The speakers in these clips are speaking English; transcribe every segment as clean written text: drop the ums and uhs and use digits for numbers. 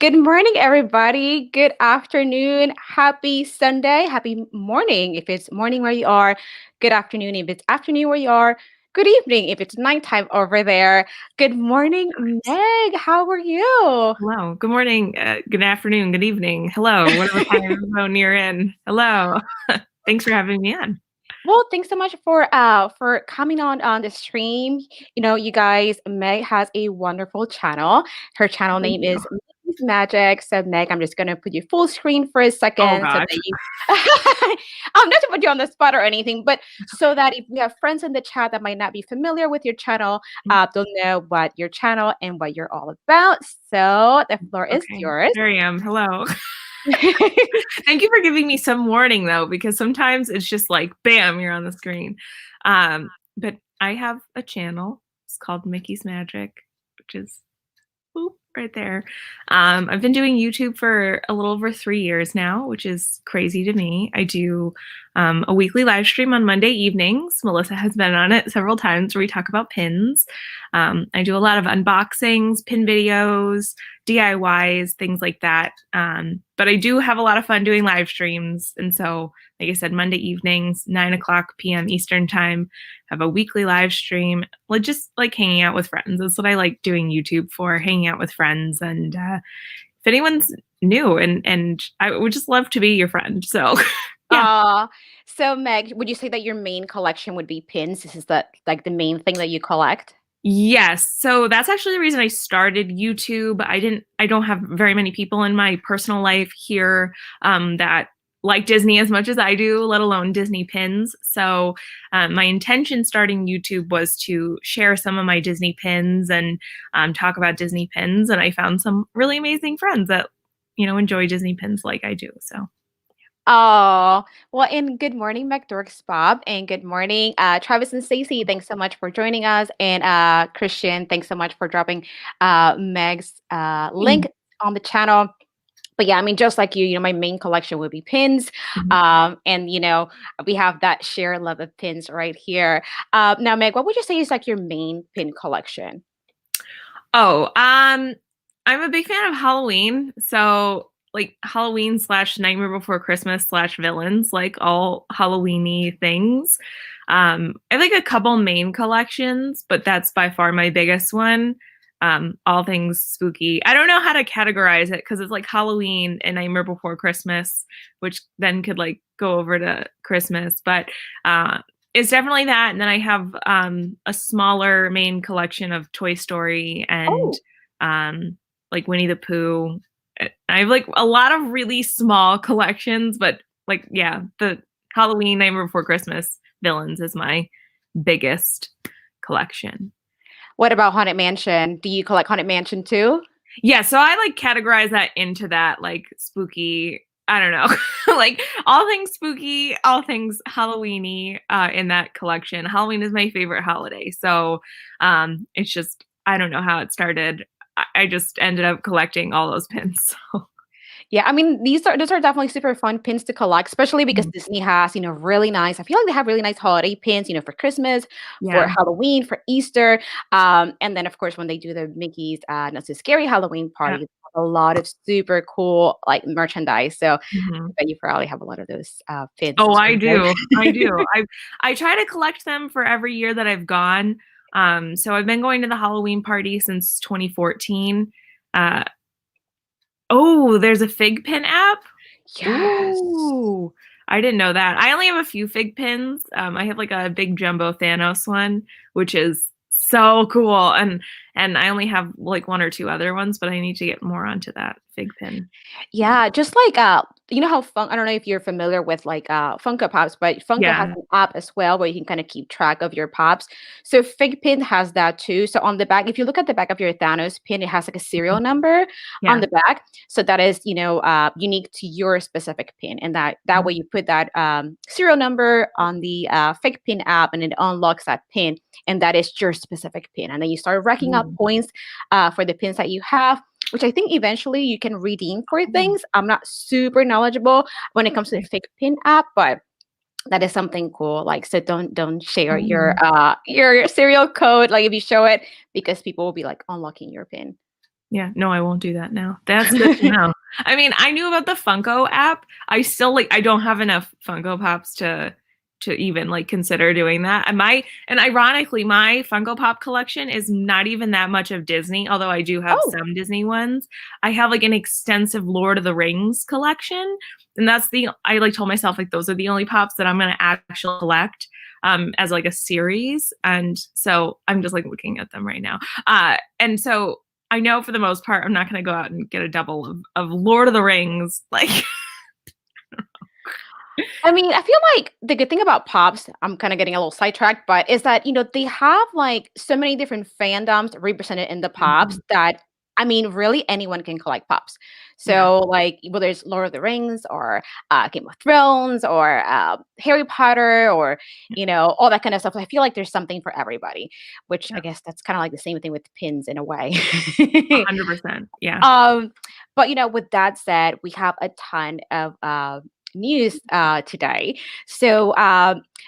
Good morning, everybody. Good afternoon. Happy Sunday. Happy morning if it's morning where you are. Good afternoon if it's afternoon where you are. Good evening if it's nighttime over there. Good morning, Meg. How are you? Hello. Good morning. Good afternoon. Good evening. Hello. Whatever time zone you're in. Hello. Thanks for having me on. Well, thanks so much for coming on the stream. You guys, Meg has a wonderful channel. Her channel Thank name you. is Meg's Magic. So, Meg, I'm just gonna put you full screen for a Oh second so gosh. that you not to put you on the spot or anything, but so that if we have friends in the chat that might not be familiar with your channel, they'll know what your channel and what you're all about. So the floor is Okay. yours. There I am. Hello. Thank you for giving me some warning though, because sometimes it's just like bam, you're on the screen. But I have a channel. It's called Mickey's Magic, which is boop, right there. I've been doing YouTube for a little over 3 years now, which is crazy to me. I do a weekly live stream on Monday evenings. Melissa has been on it several times where we talk about pins. I do a lot of unboxings, pin videos, DIYs, things like that. But I do have a lot of fun doing live streams. And so, like I said, Monday evenings, 9 o'clock p.m. Eastern time, have a weekly live stream, like just like hanging out with friends. That's what I like doing YouTube for, hanging out with friends. And if anyone's new, and I would just love to be your friend. So yeah. uh so Meg, would you say that your main collection would be pins? This is the main thing that you collect? Yes. So that's actually the reason I started YouTube. I don't have very many people in my personal life here that like Disney as much as I do, let alone Disney pins. So my intention starting YouTube was to share some of my Disney pins and talk about Disney pins. And I found some really amazing friends that, enjoy Disney pins like I do. So Oh, well, and good morning, McDorks Bob, and good morning, Travis and Stacy. Thanks so much for joining us, and Christian, thanks so much for dropping Meg's link on the channel. But yeah, I mean, just like you, my main collection would be pins, Mhm. and we have that shared love of pins right here. Now, Meg, what would you say is like your main pin collection? Oh, I'm a big fan of Halloween. So like Halloween slash Nightmare Before Christmas slash villains, like all Halloweeny things. I have like a couple main collections, but that's by far my biggest one. All things spooky. I don't know how to categorize it because it's like Halloween and Nightmare Before Christmas, which then could like go over to Christmas. But it's definitely that. And then I have a smaller main collection of Toy Story and Oh, like Winnie the Pooh. I have like a lot of really small collections, but like, yeah, the Halloween Nightmare Before Christmas villains is my biggest collection. what about Haunted Mansion? Do you collect Haunted Mansion too? Yeah, so I like categorize that into that like spooky, I don't know, like all things spooky, all things Halloweeny in that collection. Halloween is my favorite holiday. So it's just I don't know how it started. I just ended up collecting all those pins. So. Yeah, I mean, those are definitely super fun pins to collect, especially because Mhm. Disney has, really nice. I feel like they have really nice holiday pins, for Christmas, for Yeah. Halloween, for Easter. And then of course when they do the Mickey's Not So Scary Halloween Yeah. party, they have a lot of super cool like merchandise. So I Mhm. bet you probably have a lot of those pins Oh, as I well. do. I do. I try to collect them for every year that I've gone. So I've been going to the Halloween party since 2014. Uh, oh, there's a fig pin app. Yes. Ooh, I didn't know that. I only have a few fig pins. I have like a big jumbo Thanos one, which is so cool, and I only have like one or two other ones, but I need to get more onto that fig pin. Yeah, just like you know how I don't know if you're familiar with like Funko Pops, but Funko has Yeah. an app as well where you can kind of keep track of your pops. So Figpin has that too. So on the back, if you look at the back of your Thanos pin, it has like a serial number on Yeah. the back. So that is, unique to your specific pin. And that way you put that serial number on the Figpin app and it unlocks that pin. And that is your specific pin. And then you start racking up Ooh. points for the pins that you have, which I think eventually you can redeem for Oh, things. I'm not super knowledgeable when it comes to the fake pin app, but that is something cool. Like, so don't share mhm. your serial code, like if you show it, because people will be like unlocking your pin. Yeah, no, I won't do that now. That's good to know. I mean, I knew about the Funko app. I still I don't have enough Funko Pops to even like consider doing that. And ironically, my Funko Pop collection is not even that much of Disney, although I do have Oh, some Disney ones. I have like an extensive Lord of the Rings collection, and I like told myself like those are the only pops that I'm gonna actually collect as like a series. And so I'm just like looking at them right now. And so I know for the most part, I'm not going to go out and get a double of Lord of the Rings. Like, I mean, I feel like the good thing about Pops, I'm kind of getting a little sidetracked, but is that, they have like so many different fandoms represented in the Pops that, I mean, really anyone can collect Pops. yeah, So, like, whether it's Lord of the Rings or Game of Thrones or Harry Potter or, all that kind of stuff, I feel like there's something for everybody, which yeah, I guess that's kind of like the same thing with pins in a way. 100%. Yeah. Um, but with that said, we have a ton of news today. So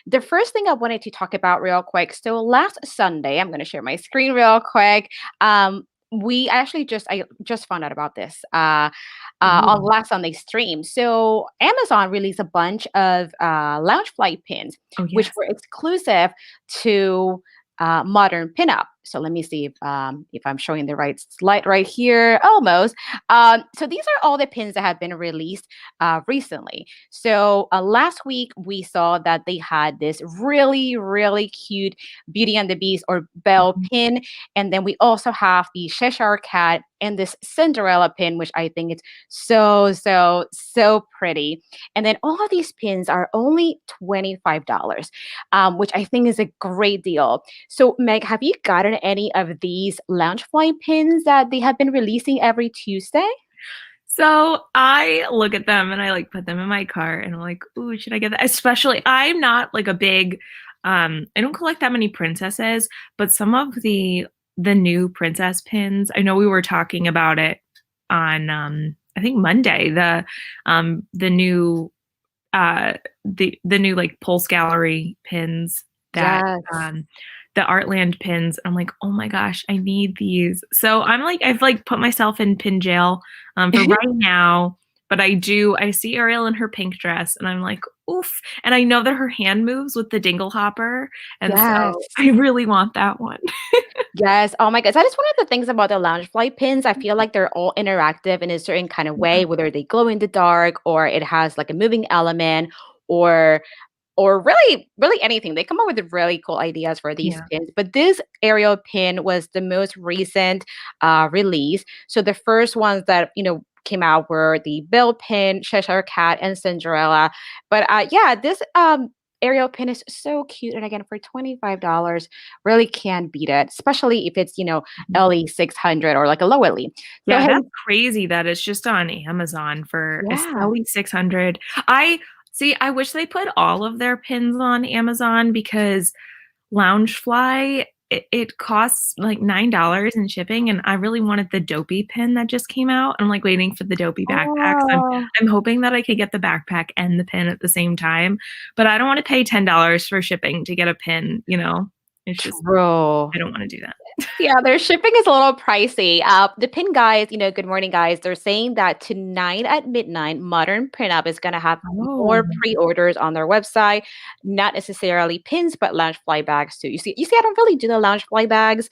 the first thing I wanted to talk about real quick. So last Sunday, I'm going to share my screen real quick. I just found out about this on Ooh. last Sunday's stream. So Amazon released a bunch of lounge flight pins, Oh, which yes. were exclusive to modern pinup. So let me see if I'm showing the right slide right here. Almost. So these are all the pins that have been released recently. So last week we saw that they had this really, really cute Beauty and the Beast or Belle Mhm. pin. And then we also have the Cheshire Cat and this Cinderella pin, which I think is so, so, so pretty. And then all of these pins are only $25, which I think is a great deal. So, Meg, have you gotten any of these Loungefly pins that they have been releasing every Tuesday? So I look at them and I like put them in my cart and I'm like, ooh, should I get that? Especially, I'm not like a big, I don't collect that many princesses, but some of the new princess pins, I know we were talking about it on, I think Monday, the new the new like Pulse Gallery pins that Yes. um the Artland pins. I'm like, oh my gosh, I need these. So I've like put myself in pin jail for right now. But I see Ariel in her pink dress and I'm like, oof. And I know that her hand moves with the dingle hopper. And Yes. so I really want that one. Yes. Oh my gosh. That is one of the things about the Loungefly pins. I feel like they're all interactive in a certain kind of way, whether they glow in the dark or it has like a moving element or really, really anything. They come up with really cool ideas for these Yeah. pins. But this Ariel pin was the most recent release. So the first ones that, came out were the Bill pin, Cheshire Cat, and Cinderella. But yeah, this Ariel pin is so cute. And again, for $25, really can't beat it, especially if it's, LE 600 or like a low LE. So, Yeah, hey, that's crazy that it's just on Amazon for it's yeah. only 600. I see, I wish they put all of their pins on Amazon because Loungefly, it costs like $9 in shipping, and I really wanted the Dopey pin that just came out. I'm like waiting for the Dopey backpacks. Oh, I'm hoping that I could get the backpack and the pin at the same time, but I don't want to pay $10 for shipping to get a pin, you know? It's just true. I don't want to do that. Yeah, their shipping is a little pricey. The pin guys, good morning, guys. They're saying that tonight at midnight, Modern Pinup is going to have Oh, more pre-orders on their website. Not necessarily pins, but lounge fly bags too. You see, I don't really do the lounge fly bags,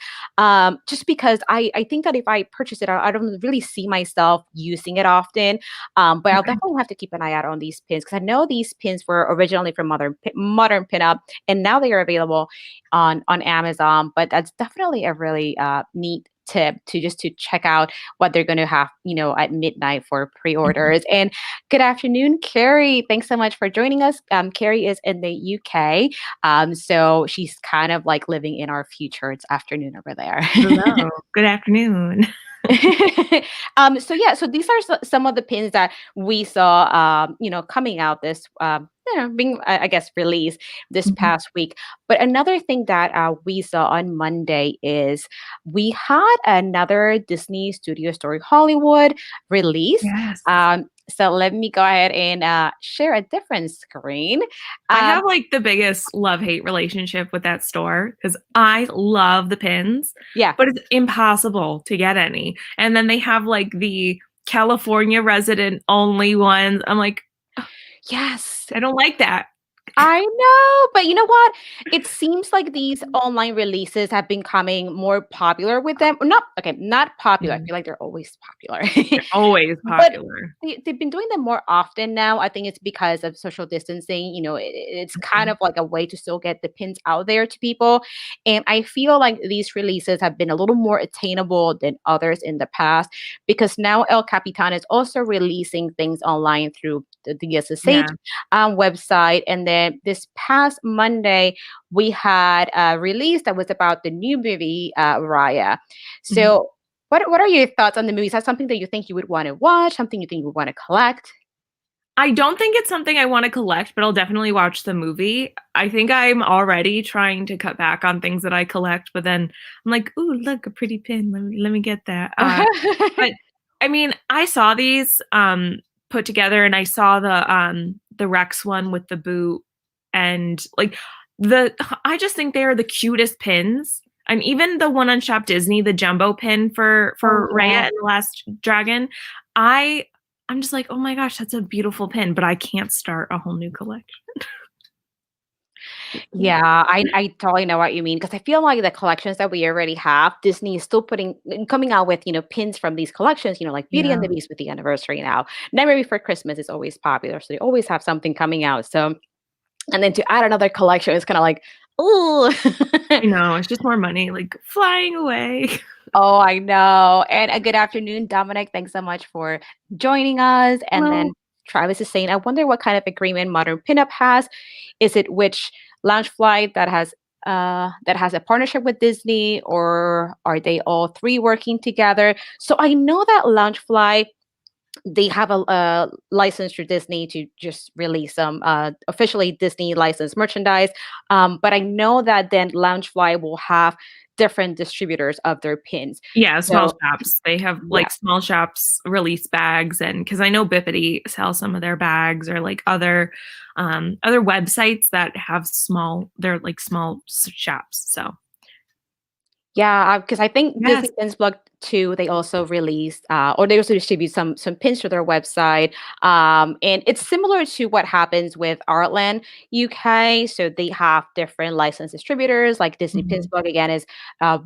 just because I think that if I purchase it, I don't really see myself using it often. But I'll okay. definitely have to keep an eye out on these pins because I know these pins were originally from Modern Pinup, and now they are available on Amazon. But that's definitely a really neat tip to check out what they're going to have at midnight for pre-orders. And good afternoon, Carrie. Thanks so much for joining us. Carrie is in the UK, so she's kind of like living in our future. It's afternoon over there. Hello. Good afternoon. So yeah, so these are some of the pins that we saw, coming out this being, I guess, released this Mhm. past week. But another thing that we saw on Monday is we had another Disney Studio Story Hollywood release. Yes. So let me go ahead and share a different screen. I Um, have like the biggest love-hate relationship with that store because I love the pins, yeah. but it's impossible to get any. And then they have like the California resident only ones. I'm like, Yes. I don't like that. I know, but you know what? It seems like these online releases have been becoming more popular with them. Not okay, not popular. I Mhm. feel like they're always popular. They're always But popular. they've been doing them more often now. I think it's because of social distancing. It's kind Mhm. of like a way to still get the pins out there to people. And I feel like these releases have been a little more attainable than others in the past because now El Capitan is also releasing things online through the DSSH Yeah. website. And then this past Monday, we had a release that was about the new movie, Raya. Mhm. So, what are your thoughts on the movie? Is that something that you think you would want to watch? Something you think you would want to collect? I don't think it's something I want to collect, but I'll definitely watch the movie. I think I'm already trying to cut back on things that I collect, but then I'm like, "Ooh, look, a pretty pin. Let me get that." But I mean, I saw these put together, and I saw the Rex one with the boot, and like the I just think they are the cutest pins. And even the one on Shop Disney, the jumbo pin Oh for Raya yeah. and the Last Dragon, I I'm just like, "Oh my gosh, that's a beautiful pin," but I can't start a whole new collection. I can't. Yeah, I totally know what you mean because I feel like the collections that we already have, Disney is still coming out with, pins from these collections, like Beauty and Yeah. the Beast with the anniversary now. Nightmare Before Christmas is always popular, so they always have something coming out. So, and then to add another collection is kind of like, ooh. I know, it's just more money, like, flying away. Oh, I know. And a good afternoon, Dominic. Thanks so much for joining us. And Well, then Travis is saying, I wonder what kind of agreement Modern Pinup has. Is it which lounge flight that has a partnership with Disney, or are they all three working together? So I know that Loungefly, they have a license through Disney to just release some officially Disney licensed merchandise. But I know that then Loungefly will have different distributors of their pins. yeah, small So shops. They have, yeah, like, small shops release bags, and because I know Bippity sells some of their bags or, like, other websites that have they're, like, small shops, so yeah, because I think yes. Disney Pins Blog too, they also released, or they also distribute some pins to their website. And it's similar to what happens with Artland UK. So they have different licensed distributors, like Disney Pins Mhm. Blog again is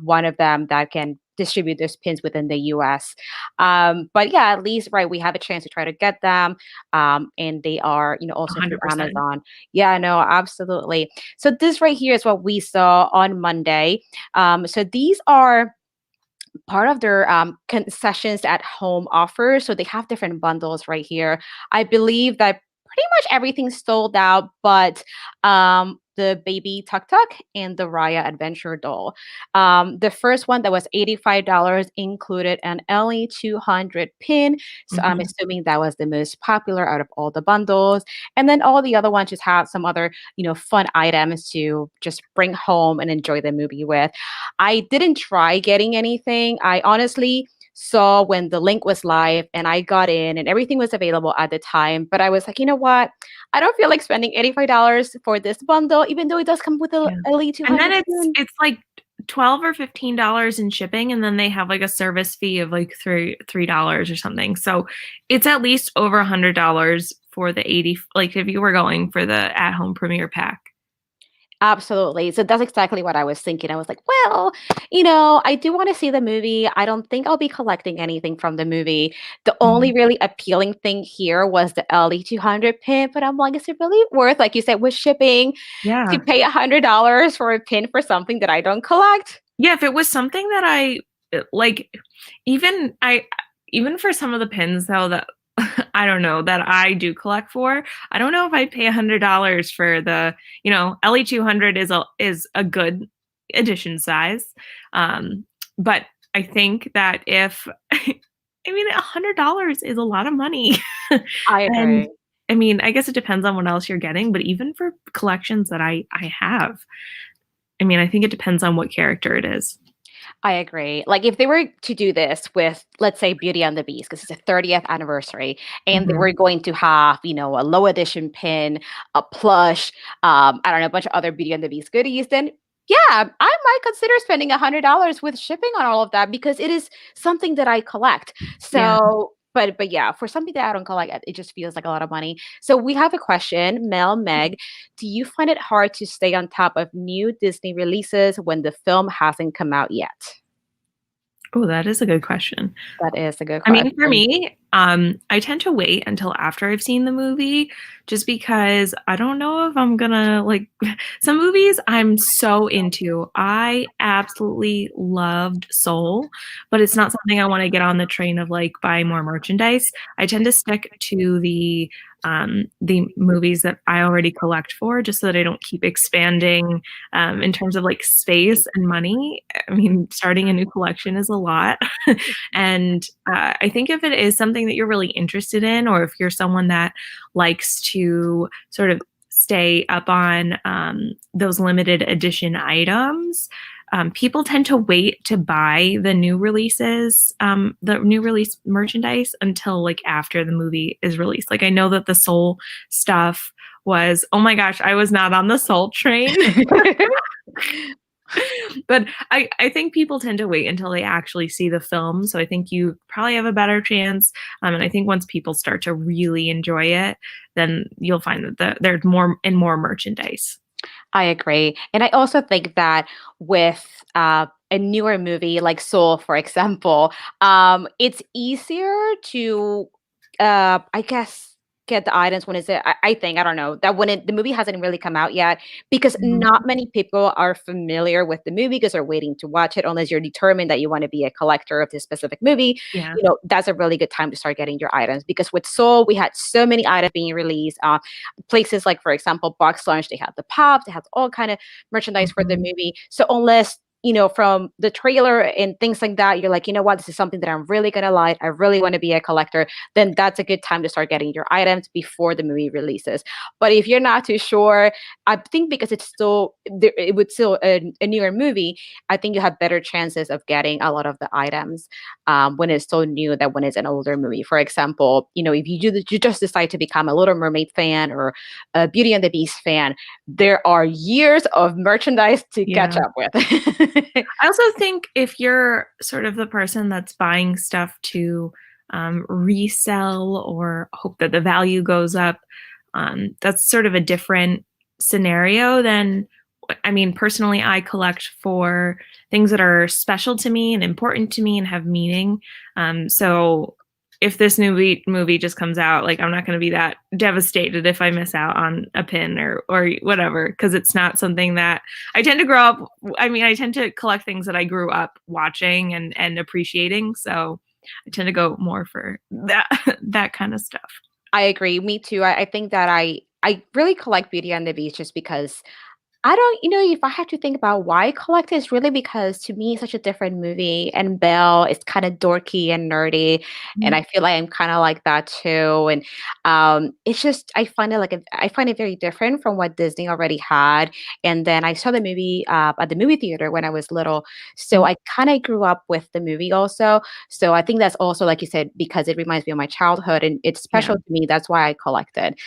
one of them that can distribute those pins within the US. But yeah, at least right, we have a chance to try to get them. And they are, also through 100%. Amazon. Yeah, no, absolutely. So this right here is what we saw on Monday. So these are part of their concessions at home offers. So they have different bundles right here. I believe that pretty much everything's sold out, but the baby Tuk Tuk and the Raya Adventure doll. The first one that was $85 included an LE200 pin. So I'm Mhm. assuming that was the most popular out of all the bundles. And then all the other ones just have some other, fun items to just bring home and enjoy the movie with. I didn't try getting anything. I honestly saw when the link was live and I got in and everything was available at the time. But I was like, you know what? I don't feel like spending $85 for this bundle, even though it does come with a Yeah. Elite And then 200 it's soon. it's like 12 or $15 in shipping, and then they have, like, a service fee of, like, $3 or something. So, it's at least over $100 for the 80 like, if you were going for the at-home premiere pack. Absolutely. So that's exactly what I was thinking. I was like, well, I do want to see the movie. I don't think I'll be collecting anything from the movie. The only Mhm. really appealing thing here was the LE200 pin, but I'm like, is it really worth, like you said, with shipping to Yeah. pay $100 for a pin for something that I don't collect? Yeah, if it was something that like, even even for some of the pins, though, that I don't know, that I do collect for, I don't know if I'd pay $100 for LE200 is a good edition size, but I think that if I mean, $100 is a lot of money, I and agree. I mean, I guess it depends on what else you're getting, but even for collections that I have, I mean, I think it depends on what character it is. I agree. Like if they were to do this with, let's say, Beauty and the Beast, because it's a 30th anniversary, and they Mhm. were going to have, a low edition pin, a plush, I don't know, a bunch of other Beauty and the Beast goodies, then yeah, I might consider spending $100 with shipping on all of that because it is something that I collect. Yeah. So, but yeah, for something that I don't collect, it just feels like a lot of money. So we have a question, Mel Meg. Do you find it hard to stay on top of new Disney releases when the film hasn't come out yet? Oh, that is a good question. That is a good I mean, for question. me, I tend to wait until after I've seen the movie just because I don't know if I'm gonna like some movies I'm so into. I absolutely loved Soul, but it's not something I want to get on the train of like buying more merchandise. I tend to stick to the movies that I already collect for just so that I don't keep expanding in terms of like space and money. I mean, starting a new collection is a lot. And I think if it is something that you're really interested in, or if you're someone that likes to sort of stay up on those limited edition items, people tend to wait to buy the new release merchandise until like after the movie is released. Like I know that the Soul stuff was, oh my gosh, I was not on the Soul train. But I think people tend to wait until they actually see the film. So I think you probably have a better chance. And I think once people start to really enjoy it, then you'll find that there's more and more merchandise. I agree. And I also think that with a newer movie like Soul, for example, it's easier to, I guess, get the items when it's, I think, I don't know, that when the movie hasn't really come out yet, because Mhm. not many people are familiar with the movie because they're waiting to watch it, unless you're determined that you want to be a collector of this specific movie. Yeah. That's a really good time to start getting your items because with Soul, we had so many items being released. Places like, for example, Box Lunch, they have the pops, they have all kind of merchandise for the Mhm. movie. So unless from the trailer and things like that, you're like, you know what, this is something that I'm really gonna like. I really want to be a collector. Then that's a good time to start getting your items before the movie releases. But if you're not too sure, I think because it's still it would still a newer movie, I think you have better chances of getting a lot of the items when it's so new than when it's an older movie. For example, if you just decide to become a Little Mermaid fan or a Beauty and the Beast fan, there are years of merchandise to catch Yeah. up with. I also think if you're sort of the person that's buying stuff to resell or hope that the value goes up, that's sort of a different scenario than, I mean, personally, I collect for things that are special to me and important to me and have meaning. So if this movie just comes out, like I'm not going to be that devastated if I miss out on a pin or whatever, because it's not something that I tend to grow up. I mean, I tend to collect things that I grew up watching and appreciating. So I tend to go more for that that kind of stuff. I agree. Me too. I think that I really collect Beauty and the Beast just because I don't, if I have to think about why I collect it, it's really because to me it's such a different movie. And Belle is kind of dorky and nerdy, and Mhm. I feel like I'm kind of like that too. And it's just I find it I find it very different from what Disney already had. And then I saw the movie at the movie theater when I was little, so I kind of grew up with the movie also. So I think that's also, like you said, because it reminds me of my childhood and it's Yeah. special to me. That's why I collected.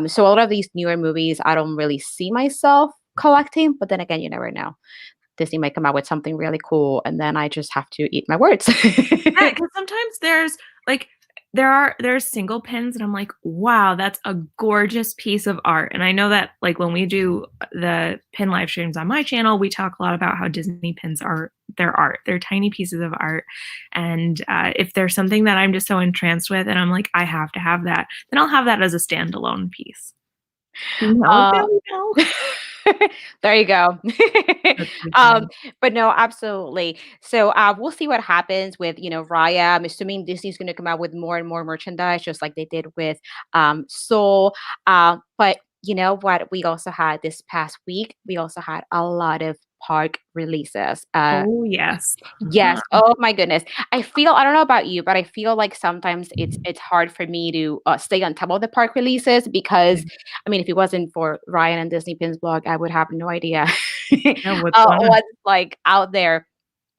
So a lot of these newer movies, I don't really see myself collecting, but then again, you never know. Disney might come out with something really cool, and then I just have to eat my words. Yeah, because sometimes like there's single pins and I'm like, wow, that's a gorgeous piece of art. And I know that like when we do the pin live streams on my channel, we talk a lot about how Disney pins are their art. They're tiny pieces of art. And if there's something that I'm just so entranced with and I'm like, I have to have that, then I'll have that as a standalone piece. No, there Uh, we go. there you go. That's pretty um, funny. but no, absolutely. So we'll see what happens with Raya. I'm assuming Disney's going to come out with more and more merchandise, just like they did with Soul. But you know what? We also had this past week. We also had a lot of park releases. Oh, yes. Yes. Oh my goodness. I don't know about you, but I feel like sometimes it's hard for me to stay on top of the park releases because Yeah. I mean, if it wasn't for Ryan and Disney Pins blog, I would have no idea Yeah, what's going on? what's like out there.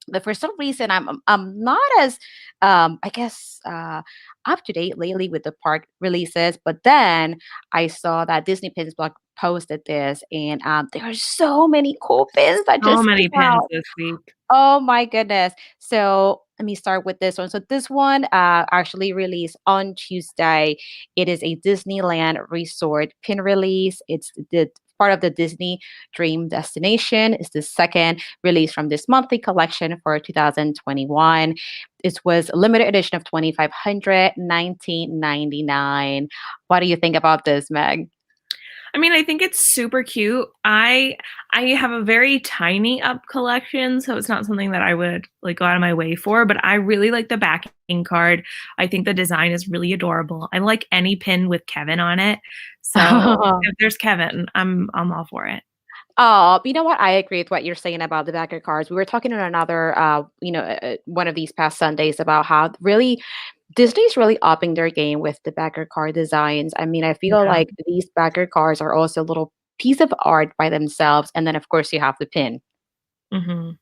But for some reason, I'm not as I guess up to date lately with the park releases. But then I saw that Disney Pins blog posted this, and there are so many cool pins that So just many came pins out. this week. Oh my goodness. So let me start with this one. So this one actually released on Tuesday. It is a Disneyland Resort pin release. It's the part of the Disney Dream Destination. It's the second release from this monthly collection for 2021. It was a limited edition of 2,500, 1999. What do you think about this, Meg? I mean, I think it's super cute. I have a very tiny up collection, so it's not something that I would like go out of my way for, but I really like the backing card. I think the design is really adorable. I like any pin with Kevin on it. So if there's Kevin, I'm all for it. Oh, you know what? I agree with what you're saying about the backer cards. We were talking on another, one of these past Sundays about how really Disney's really upping their game with the backer card designs. I mean, I feel Yeah. like these backer cards are also a little piece of art by themselves, and then of course you have the pin. Mhm.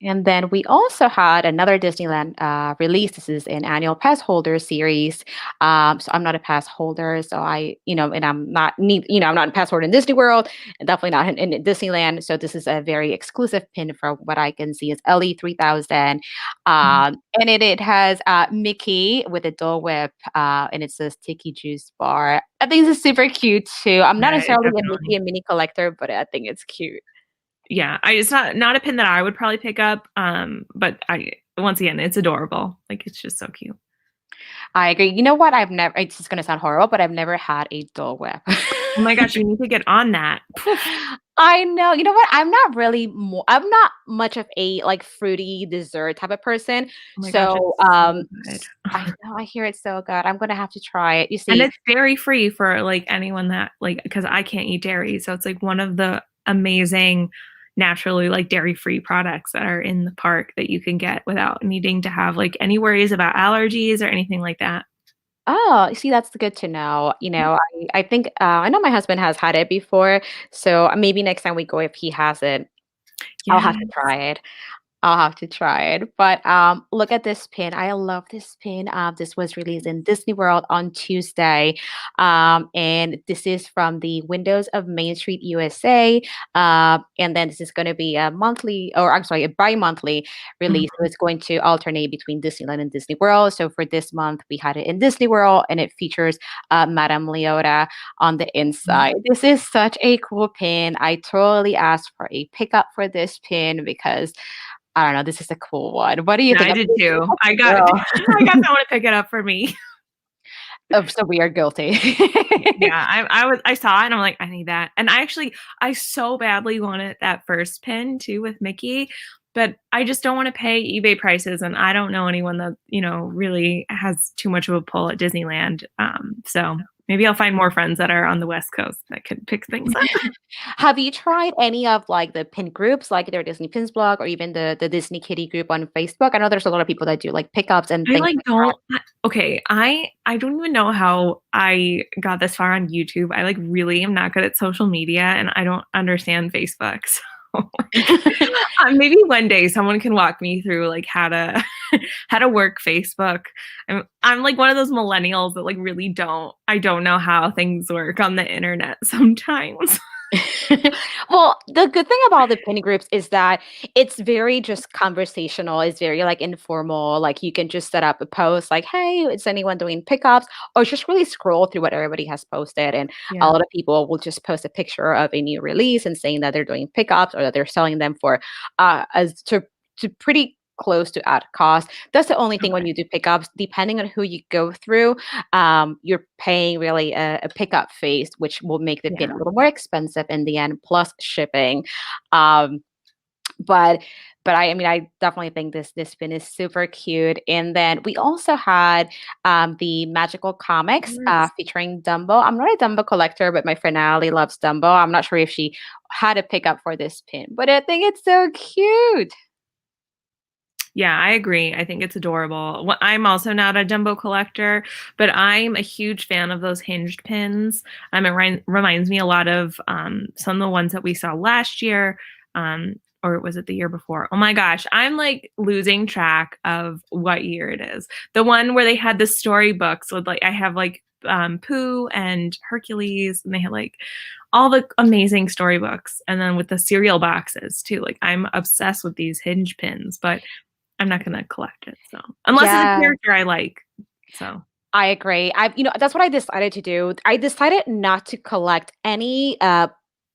And then we also had another Disneyland release. This is an annual pass holder series. So I'm not a pass holder, so and I'm not I'm not a pass holder in Disney World, and definitely not in Disneyland. So this is a very exclusive pin from what I can see is LE 3000, Mhm. and it has Mickey with a Dole Whip, and it says Tiki Juice Bar. I think this is super cute too. I'm not Yeah, it necessarily a Mickey definitely. and Minnie collector, but I think it's cute. Yeah, it's not a pin that I would probably pick up, but I once again, it's adorable. Like, it's just so cute. I agree. You know what? It's just gonna sound horrible, but I've never had a Dole Whip. Oh my gosh, you need to get on that. Poof. I know. You know what? I'm not much of a like fruity dessert type of person. Oh my gosh, So, it's so good. I know I hear it's so good. I'm gonna have to try it. You And see, it's dairy free for, like, anyone that like, because I can't eat dairy, so it's, like, one of the amazing naturally, like, dairy-free products that are in the park that you can get without needing to have, like, any worries about allergies or anything like that. oh, see, that's good to know. I think I know my husband has had it before, so maybe next time we go, if he has it, I'll have to Yes. try it. I'll have to try it. But look at this pin. I love this pin. This was released in Disney World on Tuesday. And this is from the Windows of Main Street USA. And then this is going to be a monthly, or I'm sorry, a bi-monthly release. So Mhm. it's going to alternate between Disneyland and Disney World. So for this month, we had it in Disney World, and it features Madame Leota on the inside. This is such a cool pin. I totally asked for a pickup for this pin because I don't know, this is a cool one. What do you Yeah, think? I I'm did you're too. such a girl. I got someone to pick it up for me. Oh, so we are guilty. Yeah, I saw it and I'm like, "I need that." And I so badly wanted that first pin too with Mickey, but I just don't wanna pay eBay prices, and I don't know anyone that, really has too much of a pull at Disneyland, so maybe I'll find more friends that are on the West Coast that could pick things up. Have you tried any of, like, the pin groups, like their Disney Pins blog or even the Disney Kitty group on Facebook? I know there's a lot of people that do, like, pickups and I, things like, like that. don't I okay, I don't even know how I got this far on YouTube. I, like, really am not good at social media, and I don't understand Facebook, so maybe one day someone can walk me through, like, how to how to work Facebook. I'm, like, one of those millennials that, like, really I don't know how things work on the internet sometimes. Well, the good thing about the pin groups is that it's very just conversational. It's very like informal. Like you can just set up a post like, "Hey, is anyone doing pickups?" Or just really scroll through what everybody has posted. And a Yeah, lot of people will just post a picture of a new release and saying that they're doing pickups or that they're selling them for as to pretty close to at cost. That's the only thing when okay, you do pickups, depending on who you go through, you're paying really a pickup fee, which will make the pin yeah, a little more expensive in the end, plus shipping. Um, but But I mean, I definitely think this pin is super cute. And then we also had the magical comics Yes. featuring Dumbo. I'm not a Dumbo collector, but my friend Allie loves Dumbo. I'm not sure if she had a pickup for this pin, but I think it's so cute. Yeah, I agree. I think it's adorable. I'm also not a Dumbo collector, but I'm a huge fan of those hinged pins. It reminds me a lot of some of the ones that we saw last year, or was it the year before? Oh my gosh, I'm like losing track of what year it is. The one where they had the storybooks with like I have like Pooh and Hercules, and they had like all the amazing storybooks, and then with the cereal boxes too. Like I'm obsessed with these hinge pins, but I'm not gonna collect it, so unless it's a Yeah. character I like, so I agree. That's what I decided to do. I decided not to collect any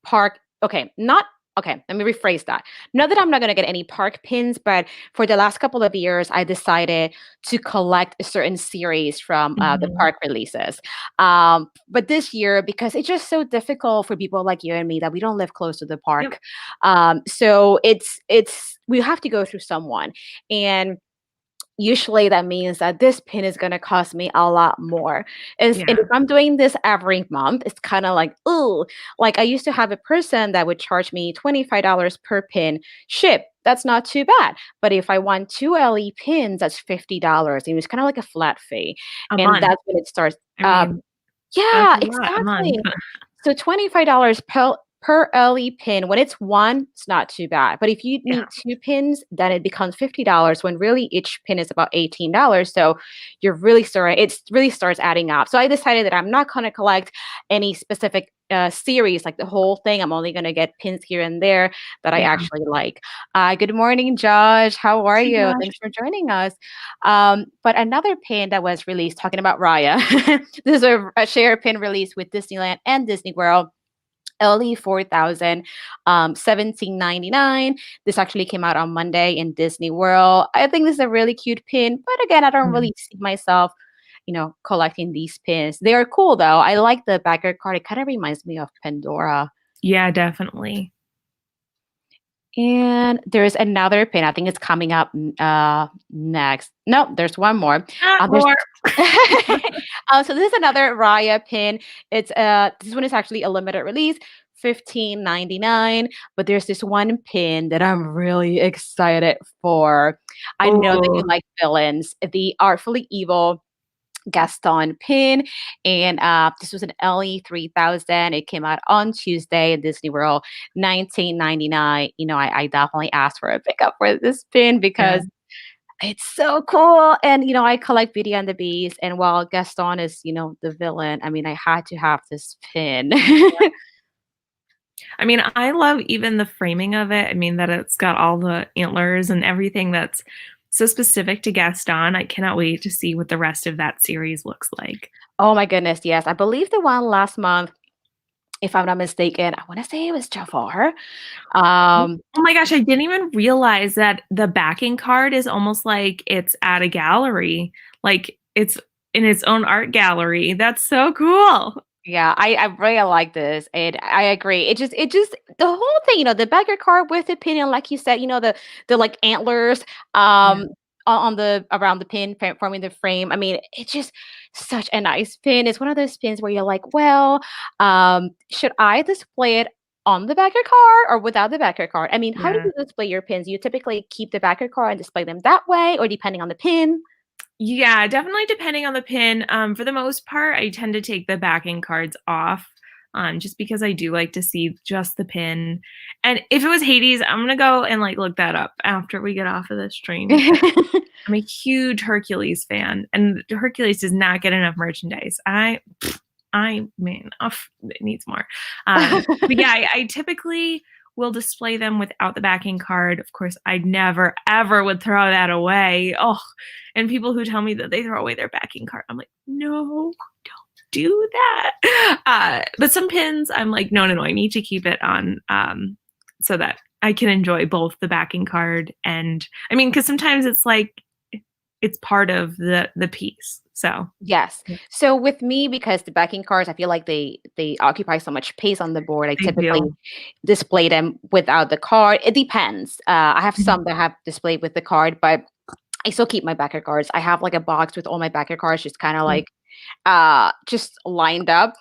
park. Okay, not okay. Let me rephrase that. Not that I'm not gonna get any park pins, but for the last couple of years, I decided to collect a certain series from the Mhm. park releases. But this year, because it's just so difficult for people like you and me that we don't live close to the Yep. park, so it's we have to go through someone and usually that means that this pin is going to cost me a lot more. And Yeah, if I'm doing this every month, it's kind of like, oh, like I used to have a person that would charge me $25 per pin ship. That's not too bad. But if I want two LE pins, that's $50. And it's kind of like a flat fee. a And month. that's when it starts. I mean, that's Yeah, a lot a month. exactly. So $25 per early pin. When it's one, it's not too bad. But if you Yeah, need two pins, then it becomes $50 when really each pin is about $18. So you're really starting it really starts adding up. So I decided that I'm not gonna collect any specific series, like the whole thing. I'm only gonna get pins here and there that I yeah. actually like. Good morning, Josh. How are Hi, you? Josh. Thanks for joining us. But another pin that was released, talking about Raya. This is a share pin release with Disneyland and Disney World. LE 4000, 17.99. This actually came out on Monday in Disney World. I think this is a really cute pin, but again, I don't Mm. really see myself, collecting these pins. They are cool though. I like the backer card. It kind of reminds me of Pandora. Yeah, definitely. And there's another pin. I think it's coming up next. No, there's one more. Not There's more. so this is another Raya pin. It's this one is actually a limited release, 15.99. But there's this one pin that I'm really excited for. I know that you Oh, like villains. The Artfully Evil Gaston pin. And this was an LE 3000. It came out on Tuesday in Disney World, 19.99. I definitely asked for a pickup for this pin yeah. because it's so cool. And, I collect Beauty and the Beast. And while Gaston is, the villain, I mean, I had to have this pin. I mean, I love even the framing of it. I mean, that it's got all the antlers and everything that's so specific to Gaston. I cannot wait to see what the rest of that series looks like. Oh my goodness, yes. I believe the one last month, if I'm not mistaken, I want to say it was Jafar. Um, Oh my gosh, I didn't even realize that the backing card is almost like it's at a gallery. Like it's in its own art gallery. That's so cool. Yeah, I really like this, and I agree. It just the whole thing, the backer card with the pin, and like you said, the like antlers, Yeah. on the around the pin forming the frame. I mean, it's just such a nice pin. It's one of those pins where you're like, well, should I display it on the backer card or without the backer card? I mean, how do Yeah. you display your pins? You typically keep the backer card and display them that way, or depending on the pin? Yeah, definitely depending on the pin. For the most part, I tend to take the backing cards off, just because I do like to see just the pin. And if it was Hades, I'm gonna go and like look that up after we get off of this stream because I'm a huge Hercules fan, and Hercules does not get enough merchandise. I mean, it needs more. But yeah, I typically will display them without the backing card. Of course, I never ever would throw that away. Oh, and people who tell me that they throw away their backing card, I'm like, no, don't do that. But some pins, I'm like, no, no, no, I need to keep it on, so that I can enjoy both the backing card and, I mean, because sometimes it's like it's part of the piece. So Yes. yeah, So with me, because the backing cards, I feel like they occupy so much space on the board. I they typically do. display them without the card. It depends. I have Mhm. some that have displayed with the card, but I still keep my backer cards. I have like a box with all my backer cards, just kind of Yeah. like just lined up,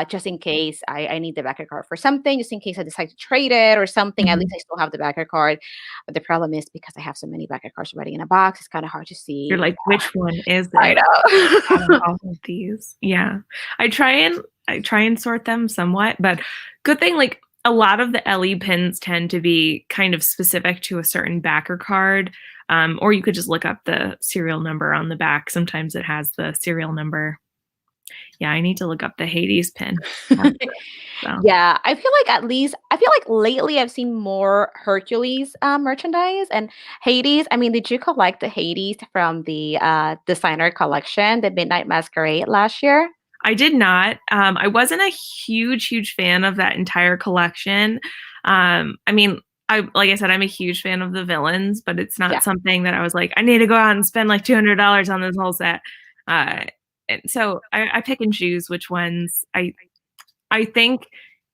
just in case I need the backer card for something, just in case I decide to trade it or something. At least Mhm. I still have the backer card. But the problem is because I have so many backer cards already in a box, it's kind of hard to You're see. like, which one is I it out of know. all of these? Yeah. I try and sort them somewhat, but good thing, like, a lot of the LE pins tend to be kind of specific to a certain backer card. Or you could just look up the serial number on the back. Sometimes it has the serial number. Yeah, I need to look up the Hades pin after, so. Yeah, I feel like at least I feel like lately I've seen more Hercules merchandise and Hades. I mean, did you collect the Hades from the designer collection, the Midnight Masquerade last year? I did not. I wasn't a huge fan of that entire collection. I mean, I like I said, I'm a huge fan of the villains, but it's not Yeah. something that I was like, I need to go out and spend like $200 on this whole set. Uh, and so I pick and choose which ones I think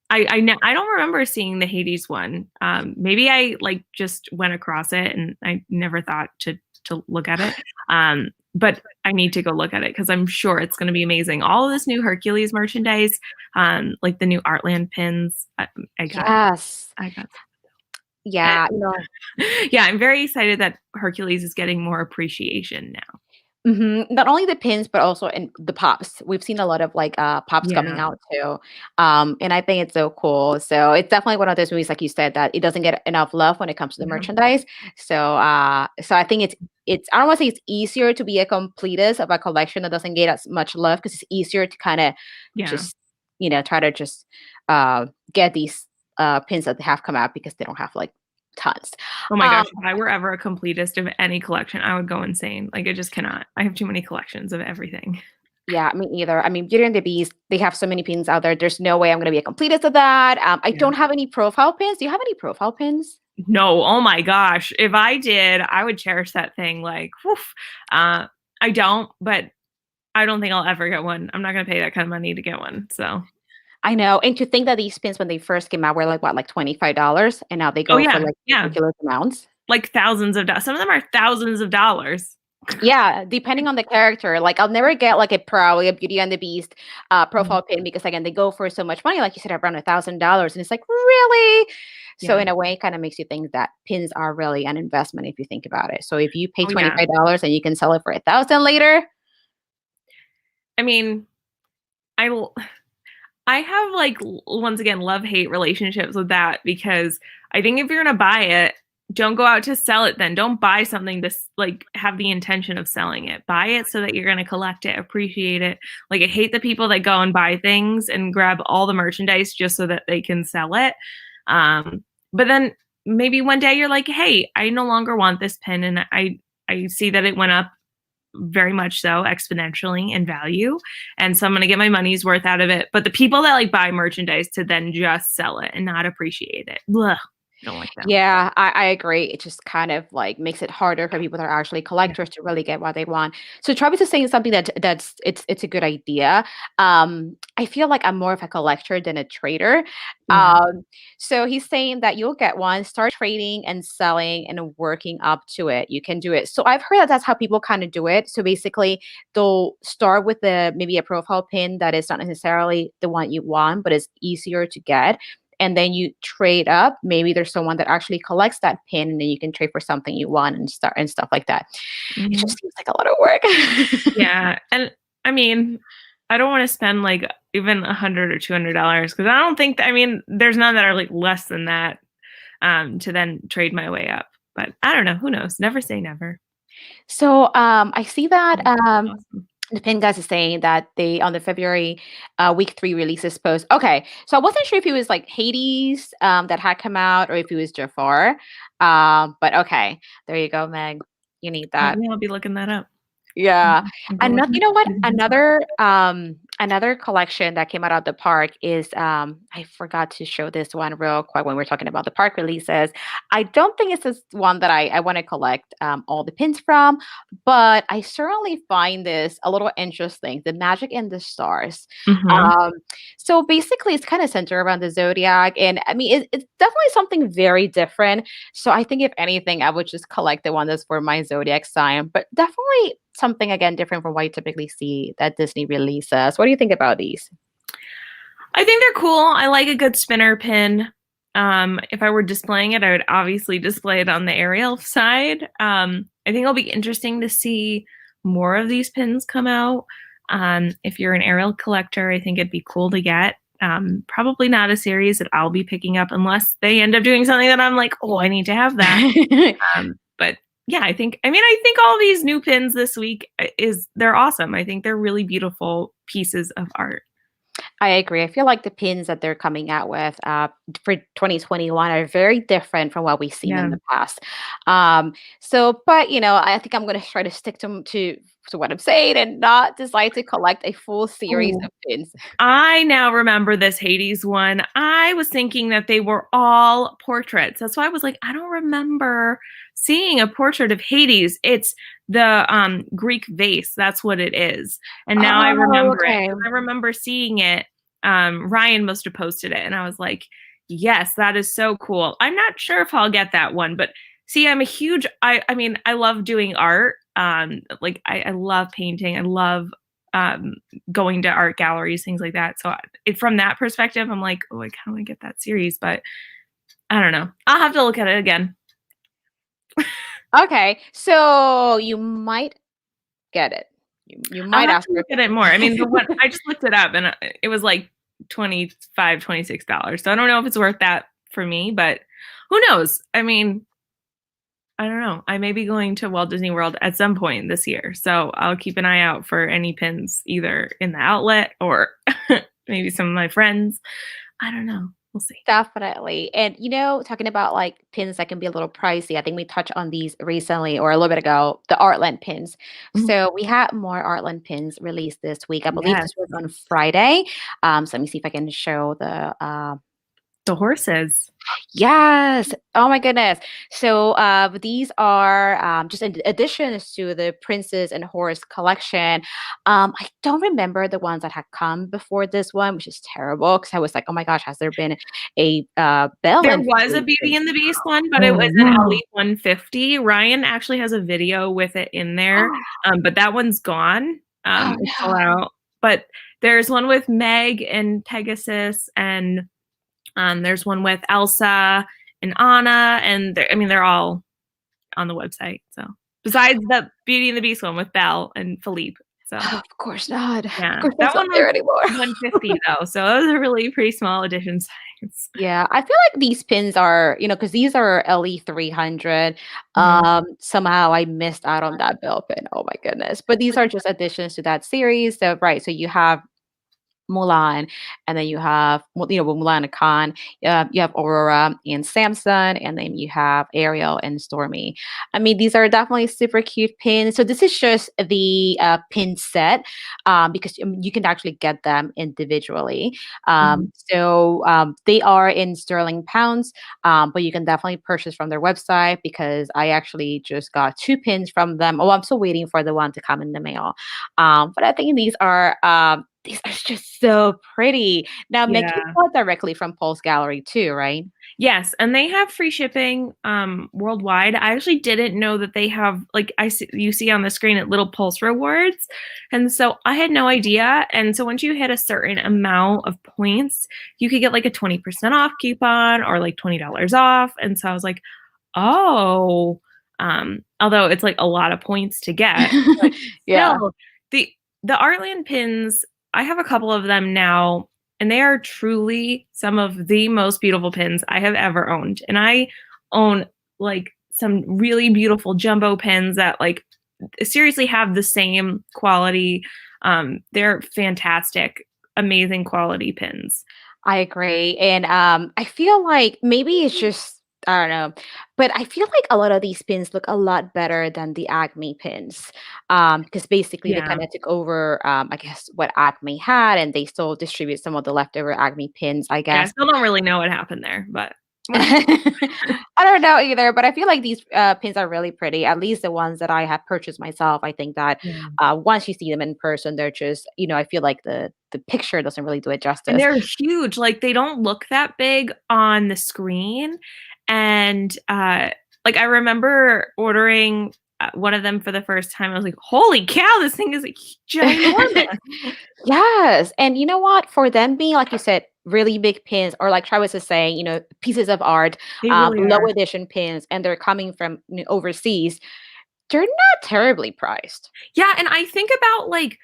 I don't remember seeing the Hades one. Maybe I like just went across it and I never thought to look at it. But I need to go look at it because I'm sure it's going to be amazing. All of this new Hercules merchandise, like the new Artland pins, I got Yes. I got. Yeah, you know, Yeah, I'm very excited that Hercules is getting more appreciation now. Not only the pins, but also in the pops. We've seen a lot of like pops coming Yeah, out too. And I think it's so cool. So it's definitely one of those movies, like you said, that it doesn't get enough love when it comes to the yeah, merchandise. So I think it's I don't want to say it's easier to be a completist of a collection that doesn't get as much love because it's easier to kind of yeah. just, try to just get these pins that have come out because they don't have like tons. Oh my Um gosh, if I were ever a completist of any collection, I would go insane. Like, I just cannot. I have too many collections of everything. Yeah, me either. I mean, Beauty and the Beast, they have so many pins out there. There's no way I'm going to be a completist of that. I Yeah. don't have any profile pins. Do you have any profile pins? No, oh my gosh. If I did, I would cherish that thing like, woof. Uh, I don't, but I don't think I'll ever get one. I'm not gonna pay that kind of money to get one. So, I know. And to think that these pins, when they first came out, were like, what, like $25? And now they oh go for yeah, like yeah, ridiculous amounts. like thousands of dollars. Some of them are thousands of dollars. Yeah, depending on the character. Like, I'll never get like probably a Beauty and the Beast Mhm. profile pin because, again, they go for so much money. Like you said, around $1,000. And it's like, really? So, Yeah. in a way, it kind of makes you think that pins are really an investment if you think about it. So, if you pay Oh yeah. $25 and you can sell it for 1,000 later, I mean, I l- I have like once again love-hate relationships with that because I think if you're gonna buy it, don't go out to sell it then. Don't buy something to like have the intention of selling it. Buy it so that you're gonna collect it, appreciate it. Like I hate the people that go and buy things and grab all the merchandise just so that they can sell it. But then maybe one day you're like, hey, I no longer want this pin and I see that it went up very much so exponentially in value, and so I'm going to get my money's worth out of it. But the people that like buy merchandise to then just sell it and not appreciate it, blah, don't like them. yeah, I agree. It just kind of like makes it harder for people that are actually Yeah. collectors to really get what they want. So Travis is saying something that's it's a good idea. I feel like I'm more of a collector than a trader. Yeah. So he's saying that you'll get one, start trading and selling and working up to it. You can do it. So I've heard that that's how people kind of do it. So basically, they'll start with maybe a profile pin that is not necessarily the one you want, but is easier to get, and then you trade up. Maybe there's someone that actually collects that pin, and then you can trade for something you want and start and stuff like that. It Mhm. just seems like a lot of work. Yeah, and I mean, I don't want to spend like even $100 or $200 because I don't think I mean, there's none that are like less than that to then trade my way up. But I don't know. Who knows? Never say never. So I see that Awesome. the pin guys is saying that they on the February week 3 releases post. Okay, so I wasn't sure if it was like Hades that had come out or if it was Jafar. But okay, there you go, Meg. You need Oh, that. yeah, I'll be looking that up. Yeah. I'm going Another, with you know what? it. Another Another collection that came out of the park is I forgot to show this one real quick when we're talking about the park releases. I don't think it's this one that I want to collect all the pins from, but I certainly find this a little interesting. The Magic in the Stars. Hmm. Um, so basically, it's kind of centered around the zodiac, and I mean, it's definitely something very different. So I think if anything, I would just collect the one that's for my zodiac sign, but definitely something again different from what you typically see that Disney releases. What do you think about these? I think they're cool. I like a good spinner pin. If I were displaying it, I would obviously display it on the Ariel side. I think it'll be interesting to see more of these pins come out. If you're an Ariel collector, I think it'd be cool to get. Probably not a series that I'll be picking up unless they end up doing something that I'm like, oh, I need to have that. But yeah, I think all these new pins this week they're awesome. I think they're really beautiful pieces of art. I agree. I feel like the pins that they're coming out with for 2021 are very different from what we've seen in Yeah. the past. But I think I'm going to try to stick to what I'm saying and not decide to collect a full series Oh, of pins. I now remember this Hades one. I was thinking that they were all portraits. That's why I was like, I don't remember seeing a portrait of Hades. It's the Greek vase. That's what it is. And now I Oh, remember it okay. 'cause I remember seeing it. Ryan must have posted it, and I was like, yes, that is so cool. I'm not sure if I'll get that one, but see, I'm a huge. I mean, I love doing art. Like I love painting. I love going to art galleries, things like that. So from that perspective, I'm like, oh, I kind of want to get that series, but I don't know. I'll have to look at it again. Okay, so you might get it. You I'll might have ask to for look at it more. I mean, the one I just looked it up and it was like $26. So I don't know if it's worth that for me, but who knows? I mean, I don't know. I may be going to Walt Disney World at some point this year. So I'll keep an eye out for any pins either in the outlet or maybe some of my friends. I don't know. We'll see. Definitely. And talking about like pins that can be a little pricey, I think we touched on these recently or a little bit ago, the Artland pins. Mm, So we had more Artland pins released this week. I believe yes. this was on Friday. So let me see if I can show the The horses. yes. Oh my goodness. So these are just additions to the Princes and Horse collection. I don't remember the ones that had come before this one, which is terrible because I was like, oh my gosh, has there been a Belle There and was a Philippe Beauty pin? and the Beast one, but it Oh was an no. LE 150. Ryan actually has a video with it in there, but that one's gone. Oh It's all no. out. But there's one with Meg and Pegasus, and there's one with Elsa and Anna, and they're all on the website. So besides the Beauty and the Beast one with Belle and Philippe. So Oh, of course not. Of yeah, course that that's not one was there anymore. 150 though, so it was a really pretty small edition size. Yeah, I feel like these pins are, because these are LE 300. Mhm. Somehow I missed out on that Bell pin. Oh my goodness. But these are just additions to that series. So, right. So you have Mulan, and then you have, with Mulan and Khan, you have Aurora and Samson, and then you have Ariel and Stormy. I mean, these are definitely super cute pins. So this is just the pin set because you can actually get them individually. Mhm. They are in sterling pounds, but you can definitely purchase from their website because I actually just got two pins from them. Oh, I'm still waiting for the one to come in the mail. But I think these are just so pretty. Now, Meg, you Yeah. bought directly from Pulse Gallery too, right? Yes, and they have free shipping worldwide. I actually didn't know that they have like you see on the screen at Little Pulse Rewards. And so I had no idea. And so once you hit a certain amount of points, you could get like a 20% off coupon or like $20 off. And so I was like, "Oh, although it's like a lot of points to get, but Yeah. still the the Artland pins, I have a couple of them now and they are truly some of the most beautiful pins I have ever owned. And I own like some really beautiful jumbo pins that like seriously have the same quality. They're fantastic, amazing quality pins. I agree. And I feel like maybe it's just I don't know. But I feel like a lot of these pins look a lot better than the Acme pins. Because basically they Yeah. kind of took over, I guess, what Acme had, and they still distribute some of the leftover Acme pins, I Yeah, I guess. still don't really know what happened there, but I don't know either, but I feel like these pins are really pretty. At least the ones that I have purchased myself. I think that yeah. once you see them in person, they're just, I feel like the picture doesn't really do it And justice. they're huge, like, they don't look that big on the screen, and, like, I remember ordering, one of them for the first time, I was like, "Holy cow, this thing is, like, ginormous." Yes, and you know what? For them being, like you said, really big pins, or like Travis is saying, pieces of art, They really low are. edition pins, and they're coming from overseas, they're not terribly priced. Yeah, and I think about, like,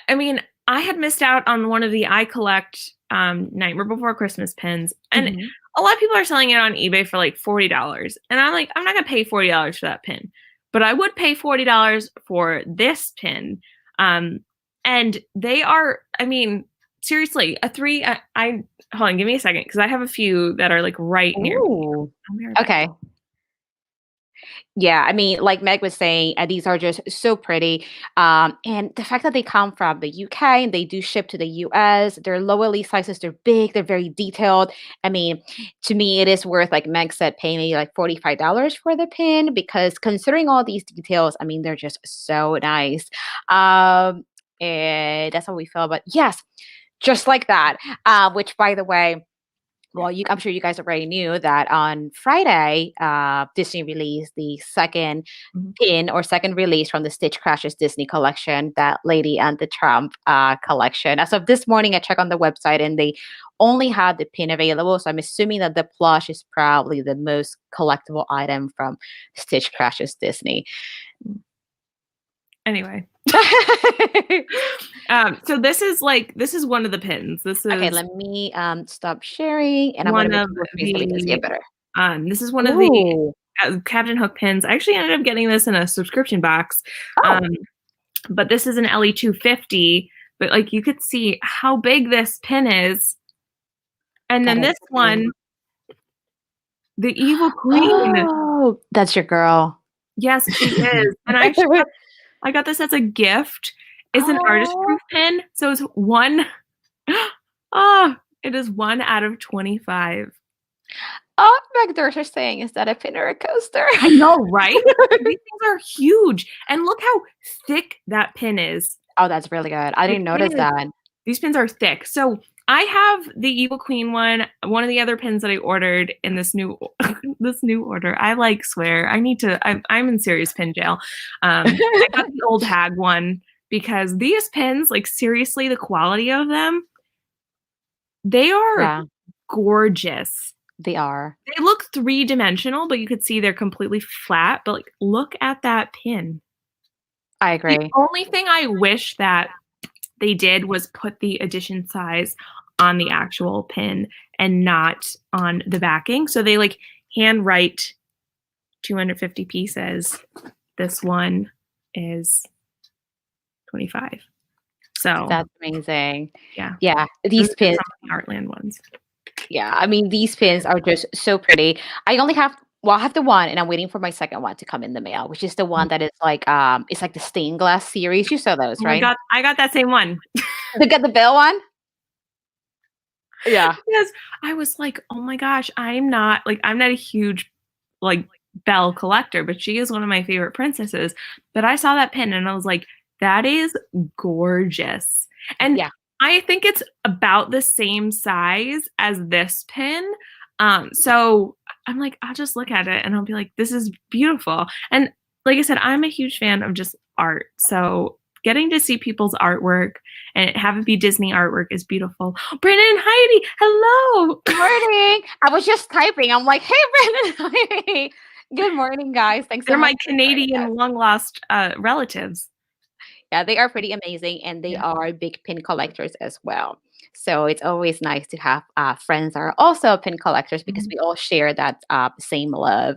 I mean, I had missed out on one of the I Collect, Nightmare Before Christmas pins, and Mhm. a lot of people are selling it on eBay for, like, $40, and I'm like, "I'm not gonna pay $40 for that pin," but I would pay $40 for this pin, um, and they are, I mean, seriously, a 3 I hold on, give me a second, because I have a few that are, like, right near me. Ooh. I'll be right back. Okay. Yeah, I mean, like Meg was saying, these are just so pretty. And the fact that they come from the UK and they do ship to the US, they're lower sizes, they're big, they're very detailed. I mean, to me, it is worth, like Meg said, paying me like $45 for the pin because considering all these details, I mean, they're just so nice. And that's how we feel. But yes, just like that. Which, by the way, well, I'm sure you guys already knew that on Friday, Disney released the second Mhm. pin or second release from the Stitch Crashes Disney collection, that Lady and the Tramp collection. As of this morning, I checked on the website and they only had the pin available. So I'm assuming that the plush is probably the most collectible item from Stitch Crashes Disney. Anyway. So this is one of the pins. This Okay, is let me stop sharing and I'm going to one make of it more for you so we can see the it better. this is one of the Ooh. Captain Hook pins. I actually ended up getting this in a subscription box. Oh, But this is an LE 250, but like you could see how big this pin is. And that then is this great. one, the Evil Queen. Oh, that's your girl. Yes, she is. And I got this as a gift. It's an artist Oh. proof pin. So it's one. Oh, it is 1 out of 25. Oh, McDurch are saying, "Is that a pin or a coaster?" I know, right? These things are huge. And look how thick that pin is. Oh, that's really good. I It didn't notice is. that. These pins are thick. So I have the Evil Queen one. One of the other pins that I ordered in this new this new order. I like swear. I need to. I'm in serious pin jail. I got the old hag one because these pins, like seriously, the quality of them, they are Yeah, gorgeous. they are. They look three-dimensional, but you could see they're completely flat. But like, look at that pin. I The agree. only thing I wish that they did was put the edition size on the actual pin and not on the backing. So they like handwrite 250 pieces. This one is 25. So That's amazing. yeah. Yeah, And these these are pins, some of the Artland ones. yeah, I mean, these pins are just so pretty. I only have well, I have the one, and I'm waiting for my second one to come in the mail, which is the one that is like, it's like the stained glass series. You saw those, Oh, right? I got that same one. The Bill one? Yeah. Because I was like, oh my gosh, I'm not a huge like Belle collector, but she is one of my favorite princesses. But I saw that pin and I was like, that is gorgeous. And Yeah. I think it's about the same size as this pin. So I'm like, I'll just look at it and I'll be like, this is beautiful. And like I said, I'm a huge fan of just art. So getting to see people's artwork and have it be Disney artwork is beautiful. Brandon and Heidi, hello. Good morning. I was just typing. I'm like, "Hey, Brandon." Good morning, guys. Thanks so They're much my for joining us. Canadian long lost relatives. Yeah, they are pretty amazing, and they Yeah. are big pin collectors as well. So it's always nice to have friends that are also pin collectors because Mhm. we all share that same love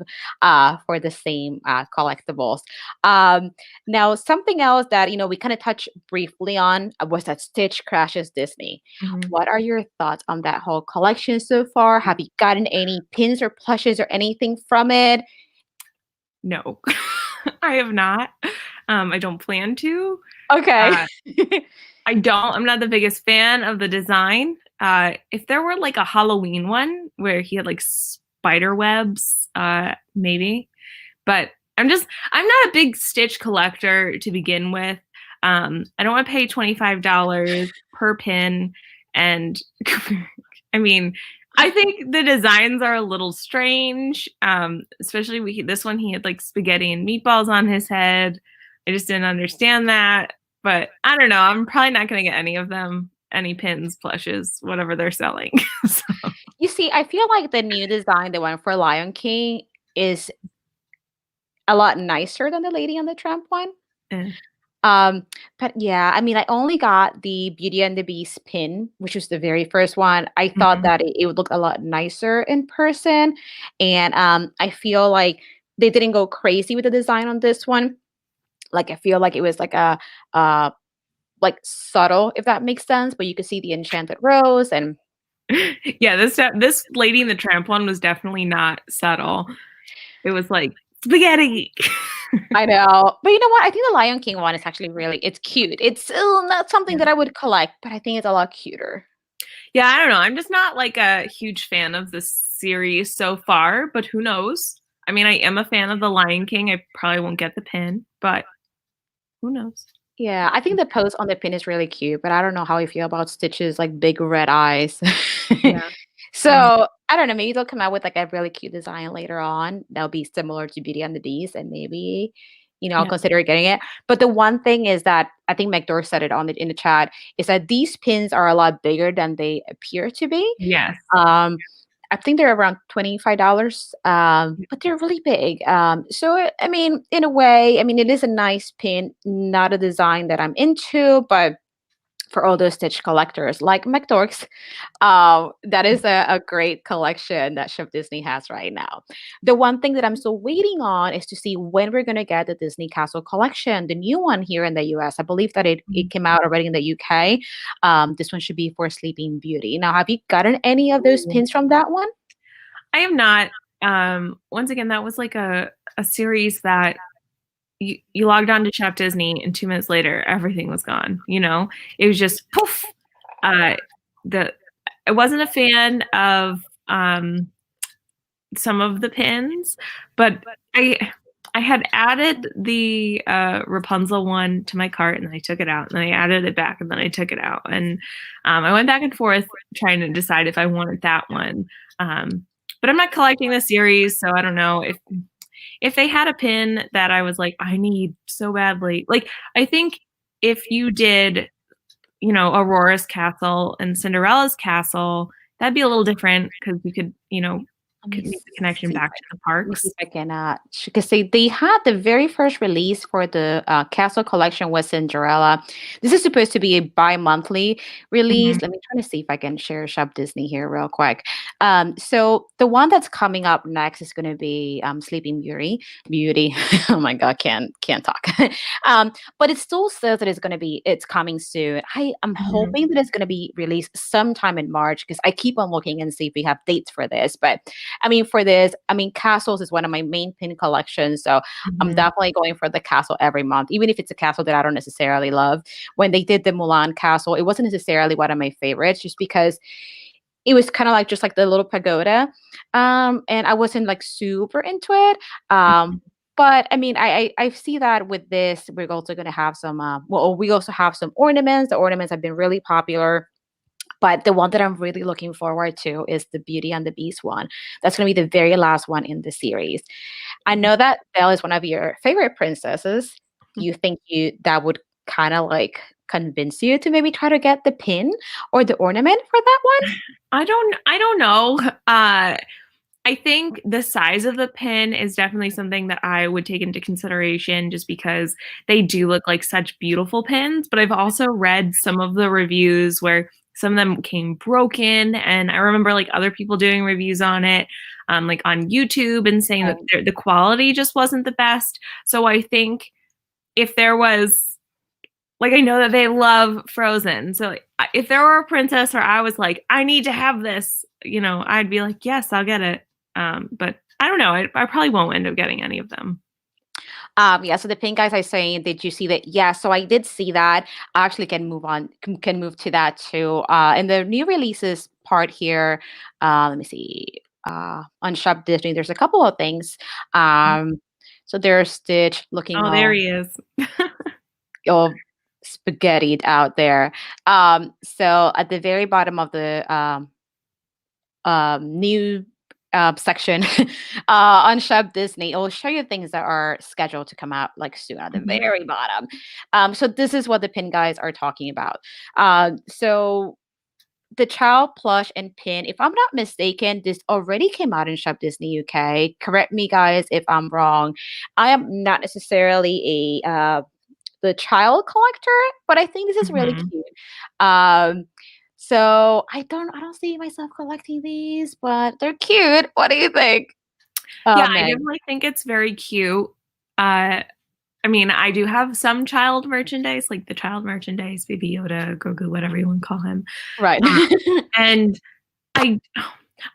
for the same collectibles. Um, Now, something else that we kind of touched briefly on was that Stitch crashes Disney. Mhm. What are your thoughts on that whole collection so far? Have you gotten any pins or plushes or anything from it? No, I have not. I don't plan to. Okay. Uh, I'm not the biggest fan of the design. If there were like a Halloween one where he had like spider webs, maybe. But I'm not a big Stitch collector to begin with. I don't want to pay $25 per pin, and I mean, I think the designs are a little strange. Especially this one, he had like spaghetti and meatballs on his head. I just didn't understand that. But I don't know. I'm probably not going to get any of them, any pins, plushes, whatever they're selling. So, You see, I feel like the new design, the one for Lion King, is a lot nicer than the Lady and the Tramp one. eh. Um, but yeah, I mean, I only got the Beauty and the Beast pin, which was the very first one. I thought Mhm. that it would look a lot nicer in person, and I feel like they didn't go crazy with the design on this one. Like, I feel like it was like a uh like subtle, if that makes sense, but you could see the enchanted rose and Yeah, this Lady and the Tramp one was definitely not subtle. It was like spaghetti. I know. But you know what? I think the Lion King one is actually it's cute. It's still not something Yeah. that I would collect, but I think it's a lot cuter. Yeah, I don't know. I'm just not like a huge fan of this series so far, but who knows? I mean, I am a fan of The Lion King. I probably won't get the pin, but who knows? Yeah, I think the pose on the pin is really cute, but I don't know how you feel about Stitch's like big red eyes. Yeah. I So I don't know, maybe they'll come out with like a really cute design later on that'll be similar to Beauty and the Beast, and maybe, I'll yeah. consider getting it. But the one thing is that I think McDor said it on in the chat is that these pins are a lot bigger than they appear to be. Yes. Um, I think they're around $25, but they're really big. I mean, in a way, I mean, it is a nice pin, not a design that I'm into, but for all those Stitch collectors like McDorks, that is a great collection that Chef Disney has right now. The one thing that I'm still waiting on is to see when we're going to get the Disney Castle collection, the new one here in the US. I believe that it came out already in the UK. This one should be for Sleeping Beauty. Now, have you gotten any of those Ooh. pins from that one? I am not. Once again, that was like a series that you logged on to Shop Disney and 2 minutes later everything was gone. It was just poof. Uh, the I wasn't a fan of some of the pins, but I had added the Rapunzel one to my cart and then I took it out and then I added it back and then I took it out and I went back and forth trying to decide if I wanted that one. But I'm not collecting the series, so I don't know if they had a pin that I was like I need so badly. Like I think if you did, Aurora's castle and Cinderella's castle, that'd be a little different because we Let me could make the connection see. back to the Let me see parks. if I can, because they had the very first release for the Castle Collection was Cinderella. This is supposed to be a bi-monthly Mhm. release. Let me try to see if I can share Shop Disney here real quick. So the one that's coming up next is going to be Sleeping Beauty. Beauty. Oh my God, can't talk. But it still says that it's coming soon. I'm Mhm. hoping that it's going to be released sometime in March because I keep on looking and see if we have dates for this, but. I mean, for this, I mean, castles is one of my main pin collections. So I'm Mhm. definitely going for the castle every month, even if it's a castle that I don't necessarily love. When they did the Mulan castle, it wasn't necessarily one of my favorites just because it was kind of like just like the little pagoda. And I wasn't like super into it. Mhm. But I mean, I see that with this, we're also going to have some, we also have some ornaments. The ornaments have been really popular. But the one that I'm really looking forward to is the Beauty and the Beast one. That's going to be the very last one in the series. I know that Belle is one of your favorite princesses. Do you think that would kind of like convince you to maybe try to get the pin or the ornament for that one? I don't know. I think the size of the pin is definitely something that I would take into consideration just because they do look like such beautiful pins. But I've also read some of the reviews where some of them came broken. And I remember like other people doing reviews on it, like on YouTube and saying that Right. the quality just wasn't the best. So I think if there was, like, I know that they love Frozen. So like, if there were a princess or I was like, I need to have this, I'd be like, yes, I'll get it. But I don't know. I probably won't end up getting any of them. Yeah, so the pink guys are saying, did you see that? Yeah, so I did see that. I actually can move on, can move to that too. In the new releases part here, let me see. On Shop Disney, there's a couple of things. Um, so there's Stitch looking Oh, there he is. all spaghettied out there. So at the very bottom of the new section on Shop Disney. It will show you things that are scheduled to come out like soon at the Mhm. very bottom. So this is what the pin guys are talking about. So the child plush and pin, if I'm not mistaken, this already came out in Shop Disney UK. Correct me, guys, if I'm wrong. I am not necessarily a the child collector, but I think this is really Mhm. cute. Um, so I don't see myself collecting these, but they're cute. What do you think, Yeah, I Meg? definitely think it's very cute. I mean, I do have some child merchandise, like the child merchandise, Baby Yoda, Grogu, whatever you want to call him. Right. Uh, and I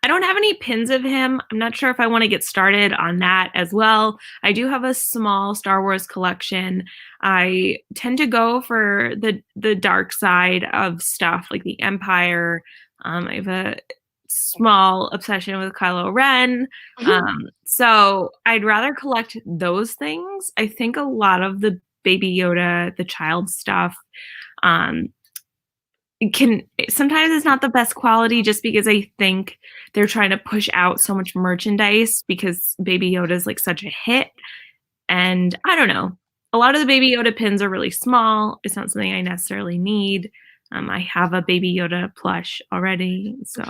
I don't have any pins of him. I'm not sure if I want to get started on that as well. I do have a small Star Wars collection. I tend to go for the dark side of stuff, like the Empire. I have a small obsession with Kylo Ren. So I'd rather collect those things. I think a lot of the Baby Yoda, the child stuff, um, can sometimes it's not the best quality just because I think they're trying to push out so much merchandise because Baby Yoda is like such a hit. And I don't know. A lot of the Baby Yoda pins are really small. It's not something I necessarily need. I have a Baby Yoda plush already, so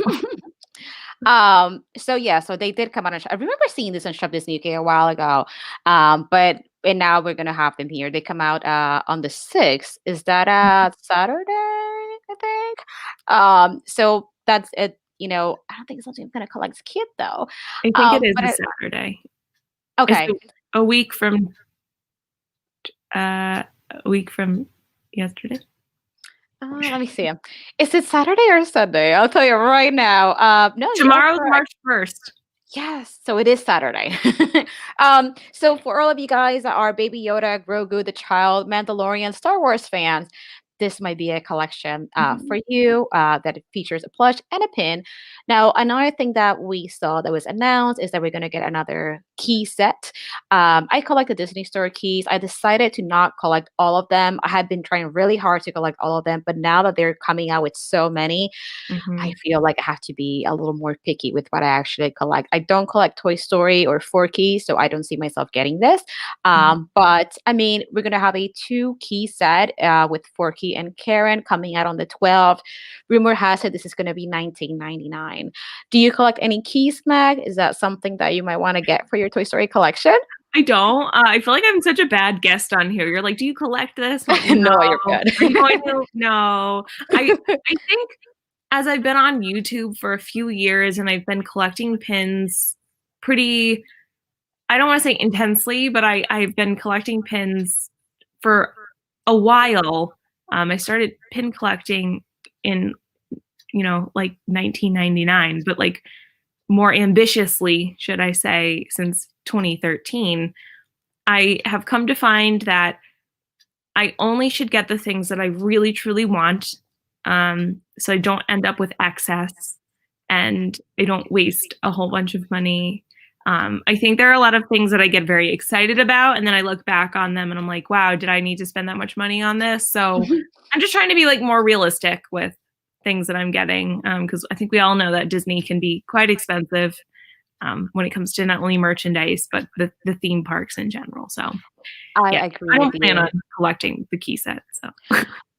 So yeah, so they did come out on I remember seeing this on Shop Disney UK a while ago. But and now we're gonna have them here. They come out on the 6th. Is that Saturday, I think? So that's it, I don't think it's something I'm gonna collect. It's cute though. I think it is But a Saturday. It's okay. a week from a week from yesterday. Let me see. Is it Saturday or Sunday? I'll tell you right now. No, you are Tomorrow's correct. March 1st. Yes, so it is Saturday. So for all of you guys that are Baby Yoda, Grogu, the Child, Mandalorian, Star Wars fans, this might be a collection for Mhm. you that it features a plush and a pin. Now, another thing that we saw that was announced is that we're going to get another key set. I collect the Disney Store keys. I decided to not collect all of them. I had been trying really hard to collect all of them, but now that they're coming out with so many, I Mhm. feel like I have to be a little more picky with what I actually collect. I don't collect Toy Story or Forky, so I don't see myself getting this. Mhm. But I mean, we're gonna have a two key set with Forky and Karen coming out on the 12th. Rumor has it this is gonna be 19.99. Do you collect any keys, Mag? Is that something that you might want to get for your Toy Story collection? I don't. I feel like I'm such a bad guest on here. You're like, "Do you collect this?" I'm like, "No." No, you're Are you going good. to? No. I think as I've been on YouTube for a few years and I've been collecting pins pretty, I don't wanna say intensely, but I've been collecting pins for a while. I started pin collecting in, like 1999, but like more ambitiously, should I say, since 2013. I have come to find that I only should get the things that I really truly want, so I don't end up with excess and I don't waste a whole bunch of money. I think there are a lot of things that I get very excited about, and then I look back on them and I'm like, wow, did I need to spend that much money on this? So I'm just trying to be like more realistic with things that I'm getting, because I think we all know that Disney can be quite expensive when it comes to not only merchandise but the theme parks in general. So. I Yeah, agree I with don't plan on you. collecting the key set, so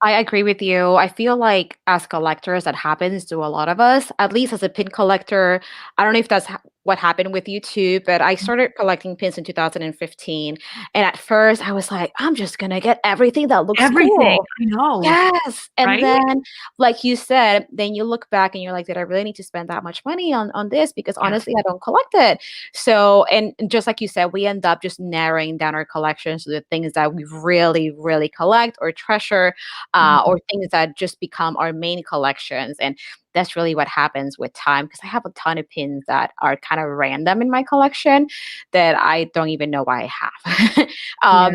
I agree with you. I feel like as collectors, that happens to a lot of us. At least as a pin collector, I don't know if that's what happened with you too, but I started collecting pins in 2015. And at first, I was like, I'm just gonna get everything that looks everything. cool. I know, Yes. And right? then, like you said, then you look back and you're like, did I really need to spend that much money on this? Because Yeah. honestly, I don't collect it. So, and just like you said, we end up just narrowing down our collections to the things that we really, really collect or treasure, Mhm. or things that just become our main collections. And that's really what happens with time because I have a ton of pins that are kind of random in my collection that I don't even know why I have. Yeah.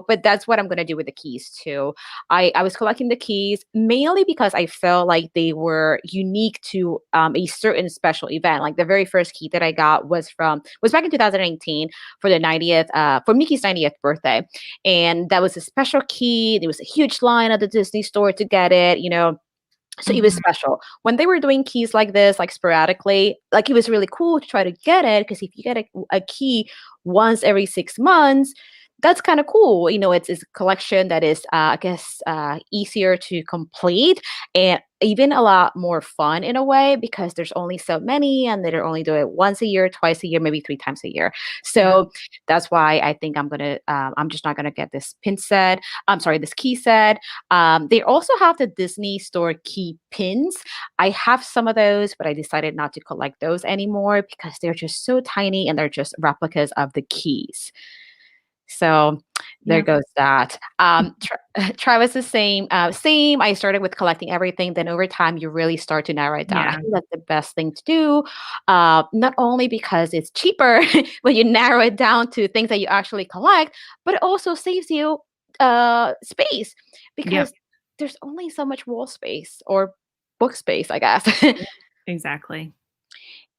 But that's what I'm gonna do with the keys too. I was collecting the keys mainly because I felt like they were unique to a certain special event. Like the very first key that I got was back in 2018 for the 90th for Mickey's 90th birthday, and that was a special key. There was a huge line at the Disney store to get it. So it was Mhm. special. When they were doing keys like this, like sporadically, like it was really cool to try to get it because if you get a key once every 6 months, that's kind of cool. It's a collection that is, I guess, easier to complete and even a lot more fun in a way because there's only so many and they only do it once a year, twice a year, maybe 3 times a year. Yeah. So that's why I think I'm just not gonna get this pin set. I'm sorry, this key set. They also have the Disney Store key pins. I have some of those, but I decided not to collect those anymore because they're just so tiny and they're just replicas of the keys. So there Yeah. goes that. Travis the same. Same. I started with collecting everything. Then over time, you really start to narrow it down. I Yeah. think that's the best thing to do. Not only because it's cheaper when you narrow it down to things that you actually collect, but it also saves you space Yep. because there's only so much wall space or book space, I guess. Yeah. Exactly.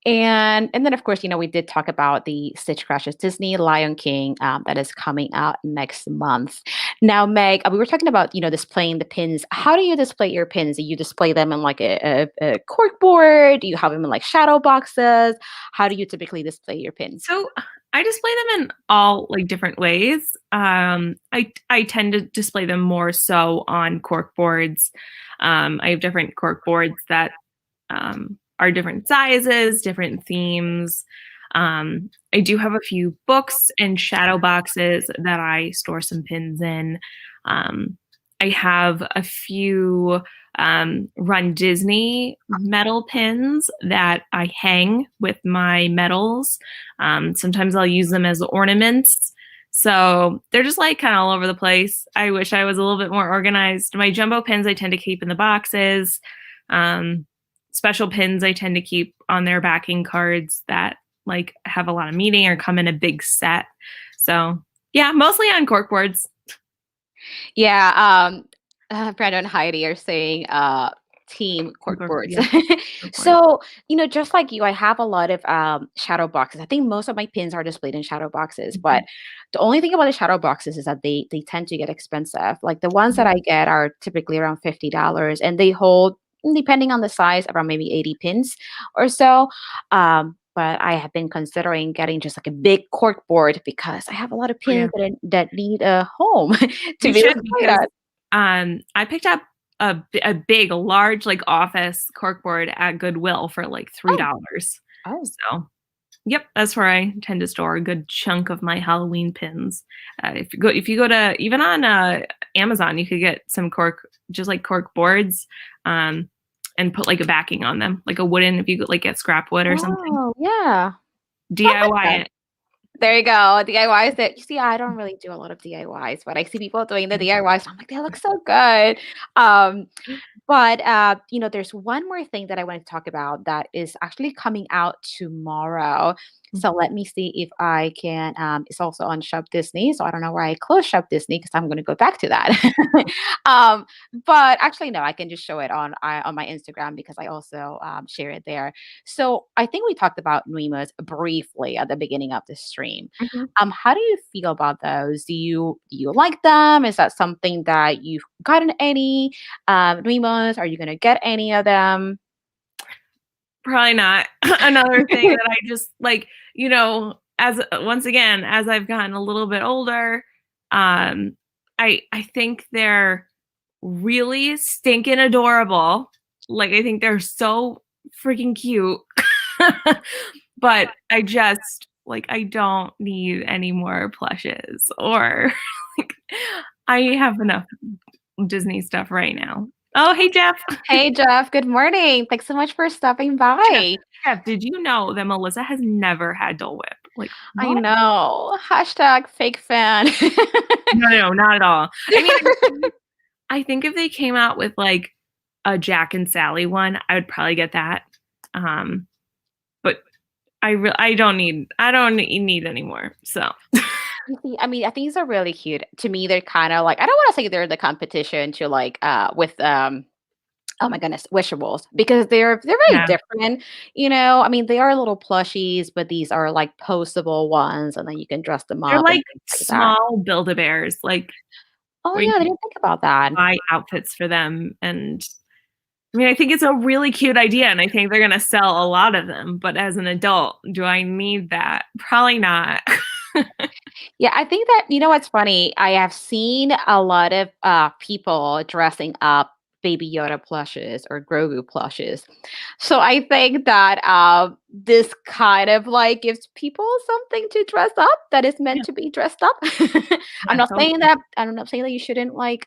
And then of course, we did talk about the Stitch Crashes Disney Lion King that is coming out next month. Now, Meg, we were talking about displaying the pins. How do you display your pins? Do you display them in like a cork board? Do you have them in like shadow boxes? How do you typically display your pins? So I display them in all like different ways. I tend to display them more so on cork boards. I have different cork boards that are different sizes, different themes. I do have a few books and shadow boxes that I store some pins in. Um, I have a few Run Disney metal pins that I hang with my medals. Sometimes I'll use them as ornaments. So they're just like kind of all over the place. I wish I was a little bit more organized. My jumbo pins I tend to keep in the boxes. Um, Special pins I tend to keep on their backing cards that like have a lot of meaning or come in a big set. So yeah, mostly on cork boards. Yeah, Brandon and Heidi are saying team cork boards. Yeah, cork boards. So, just like you, I have a lot of shadow boxes. I think most of my pins are displayed in shadow boxes, but Mhm. the only thing about the shadow boxes is that they tend to get expensive. Like the ones that Yeah. I get are typically around $50 and they hold, depending on the size, around maybe 80 pins or so. But I have been considering getting just like a big cork board because I have a lot of Oh yeah. pins that need a home to You be should displayed because at. I picked up a big, large like office corkboard at Goodwill for like Oh, $3. oh. So yep, that's where I tend to store a good chunk of my Halloween pins. If you go to even on Amazon, you could get some cork, just like cork boards, um, and put like a backing on them, like a wooden. If you like get scrap wood or something, Oh, yeah. Sounds like DIY fun. it. There you go. DIYs that you see, I don't really do a lot of DIYs, but I see people doing the DIYs. I'm like, they look so good. Um, but there's one more thing that I want to talk about that is actually coming out tomorrow. So let me see if I can. It's also on Shop Disney, so I don't know why I closed Shop Disney because I'm going to go back to that. um, but actually, no, I can just show it on my Instagram because I also share it there. So I think we talked about Nuimas briefly at the beginning of the stream. Mhm. How do you feel about those? Do you like them? Is that something that you've gotten any? Nuimos, are you gonna get any of them? Probably not. Another thing that I just like, once again, as I've gotten a little bit older, I think they're really stinking adorable. Like, I think they're so freaking cute. But I just like I don't need any more plushes or like I have enough Disney stuff right now. Oh, hey Jeff. Hey, Jeff. Good morning. Thanks so much for stopping Jeff, by. Jeff, did you know that Melissa has never had Dole Whip? Like I what? know. Hashtag fake fan. No, no, no, not at all. I mean, I think if they came out with like a Jack and Sally one, I would probably get that. But I don't need any more. So You see, I mean, I think these are really cute. To me, they're kind of like I don't want to say they're the competition to like with oh my goodness, wishables because they're very yeah, different. I mean, they are little plushies, but these are like postable ones, and then you can dress them they're up and like things like that. small Build-A-Bears, like Oh where you yeah, I didn't think about that. buy outfits for them. And I mean, I think it's a really cute idea, and I think they're gonna sell a lot of them. But as an adult, do I need that? Probably not. Yeah, I think that you know what's funny? I have seen a lot of people dressing up Baby Yoda plushes or Grogu plushes. So I think that this kind of like gives people something to dress up that is meant Yeah, to be dressed up. I'm yeah, not saying totally. that I'm not saying that you shouldn't like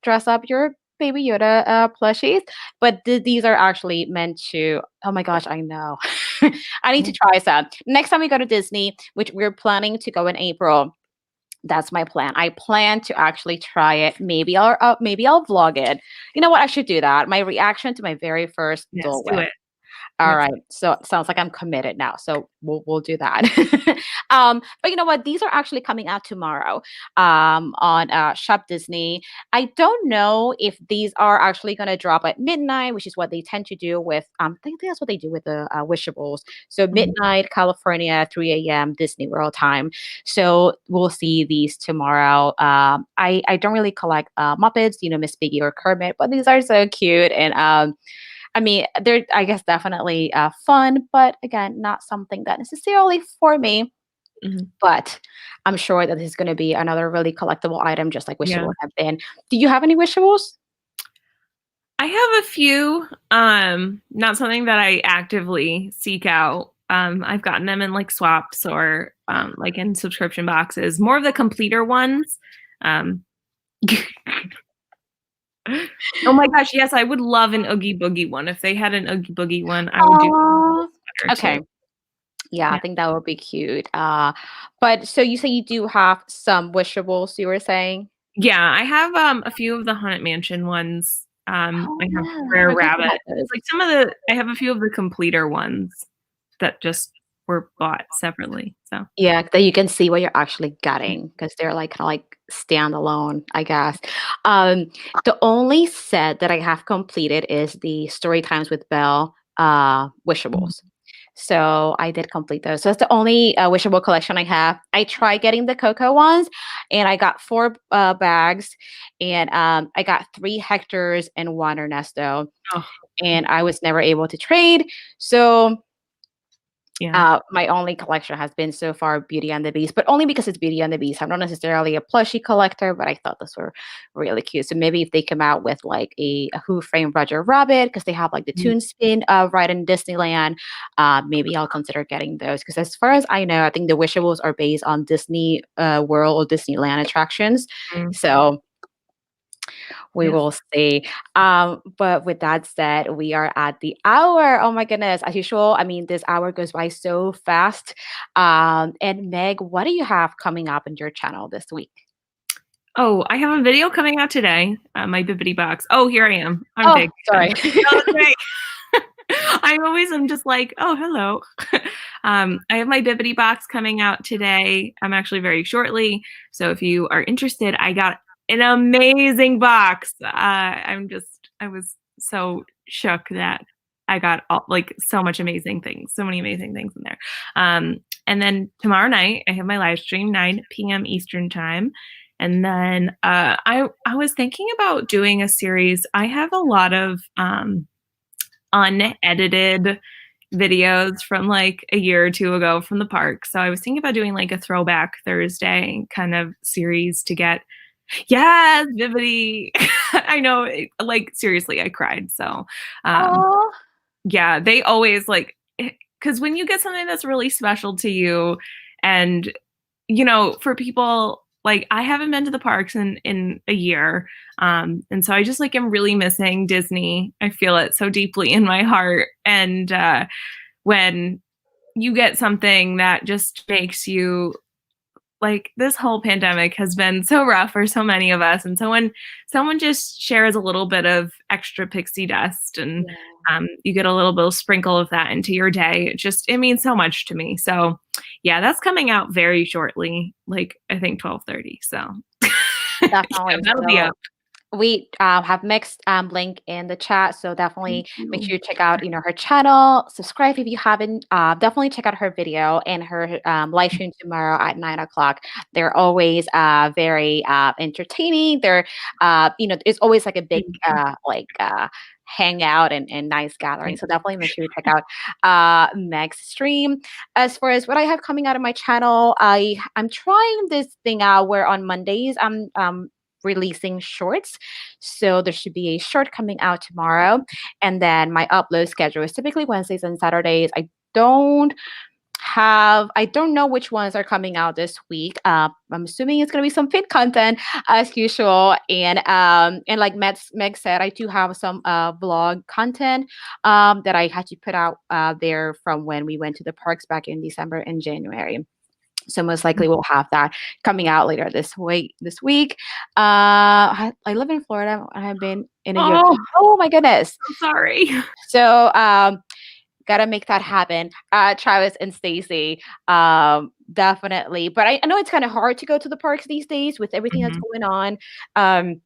dress up your Baby Yoda plushies, but these are actually meant to. Oh my gosh, I know. I need to try some next time we go to Disney, which we're planning to go in April. That's my plan. I plan to actually try it. Maybe I'll vlog it. You know what? I should do that. My reaction to my very first Yes, Dole do Whip. it. All Yes. right. So it sounds like I'm committed now. So we'll do that. But you know what? These are actually coming out tomorrow on Shop Disney. I don't know if these are actually going to drop at midnight, which is what they tend to do with. I think that's what they do with the Wishables. So Mhm. midnight, California, 3 a.m. Disney World time. So we'll see these tomorrow. I don't really collect Muppets, Miss Piggy or Kermit, but these are so cute and I mean, they're, I guess, definitely fun, but again, not something that necessarily for me. Mhm. But I'm sure that this is going to be another really collectible item, just like Yeah. Wishables have been. Do you have any Wishables? I have a few, not something that I actively seek out. I've gotten them in like swaps or like in subscription boxes, more of the completer ones. Um, oh my gosh, yes, I would love an Oogie Boogie one. If they had an Oogie Boogie one, I would do Oh, better too. okay. Yeah, I Yeah. think that would be cute. But so you say you do have some Wishables, you were saying? Yeah, I have a few of the Haunted Mansion ones. Oh, I have yeah. Rare I forgot Rabbit. about those. Like I have a few of the completer ones that just were bought separately. So Yeah, that you can see what you're actually getting because they're like kind of like standalone, I guess. Um, the only set that I have completed is the Story Times with Belle Mhm. Wishables. So I did complete those. So that's the only Wishable collection I have. I tried getting the Coco ones, and I got four bags, and I got three Hectors and one Ernesto, Oh, and I was never able to trade. So yeah. my only collection has been so far Beauty and the Beast, but only because it's Beauty and the Beast. I'm not necessarily a plushie collector, but I thought those were really cute. So maybe if they come out with like a Who Framed Roger Rabbit, because they have like the Mhm. Toon Spin right in Disneyland, maybe I'll consider getting those. Because as far as I know, I think the Wishables are based on Disney World or Disneyland attractions. Mm. So we Yes. will see. But with that said, we are at the hour. Oh my goodness. As usual, I mean, this hour goes by so fast. And Meg, what do you have coming up in your channel this week? Oh, I have a video coming out today. My Bibbidi Box. Oh, here I am. I'm Oh, big again. sorry. No, that's right. I'm just like, oh, hello. I have my Bibbidi box coming out today. I'm actually very shortly. So if you are interested, I got an amazing box. I was so shook that I got like so much amazing things, so many amazing things in there. And then tomorrow night, I have my live stream, 9 p.m. Eastern time. And then I was thinking about doing a series. I have a lot of unedited videos from like a year or two ago from the park. So I was thinking about doing like a throwback Thursday kind of series to get. Yes, Vivity. I know, like seriously, I cried. So, Oh, yeah, they always like, because when you get something that's really special to you, and for people like I haven't been to the parks in a year, and so I just like am really missing Disney. I feel it so deeply in my heart, and when you get something that just makes you like this whole pandemic has been so rough for so many of us. And so when someone just shares a little bit of extra pixie dust and yeah. you get a little bit of sprinkle of that into your day, it means so much to me. So yeah, that's coming out very shortly, like I think 12:30. So yeah, Definitely. that'll be So up. we have mixed link in the chat, so Thank definitely make you. sure you check out her channel, subscribe if you haven't. Definitely check out her video and her live stream tomorrow at 9 o'clock. They're always very entertaining. They're it's always like a big Thank you. hangout and nice gathering. Thank So definitely make sure you check out Meg's stream. As far as what I have coming out of my channel, I'm trying this thing out where on Mondays I'm releasing shorts. So there should be a short coming out tomorrow. And then my upload schedule is typically Wednesdays and Saturdays. I don't know which ones are coming out this week. I'm assuming it's gonna be some fit content as usual. And like Meg said, I do have some vlog content that I had to put out there from when we went to the parks back in December and January. So most likely we'll have that coming out later this week. I live in Florida. I have been in a year. Oh, Oh my goodness. I'm sorry. So gotta make that happen. Travis and Stacy, definitely. But I know it's kind of hard to go to the parks these days with everything that's Mhm. going on.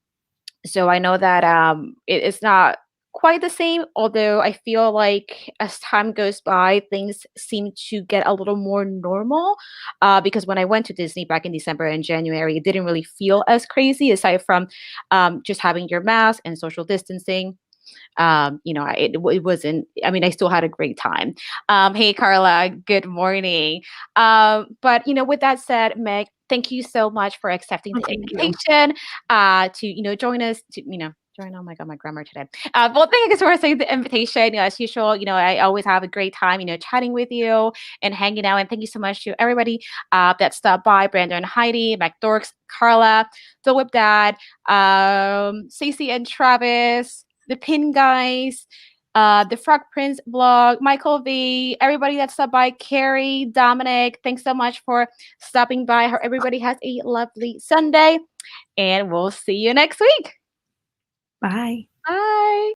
So I know that it's not quite the same, although I feel like as time goes by, things seem to get a little more normal. Because when I went to Disney back in December and January, it didn't really feel as crazy aside from just having your mask and social distancing. It wasn't, I mean, I still had a great time. Hey Carla, good morning. But with that said, Meg, thank you so much for accepting Oh, the thank you. invitation to join us to join. Oh my god, my grammar today. Well, thank you for accepting the invitation. As usual, I always have a great time chatting with you and hanging out. And thank you so much to everybody that stopped by: Brandon, Heidi, McDorks, Carla, the Whip Dad, Cece and Travis, the Pin Guys, the Frog Prince blog, Michael V, everybody that stopped by, Carrie, Dominic, thanks so much for stopping by. Hope everybody has a lovely Sunday, and we'll see you next week. Bye. Bye.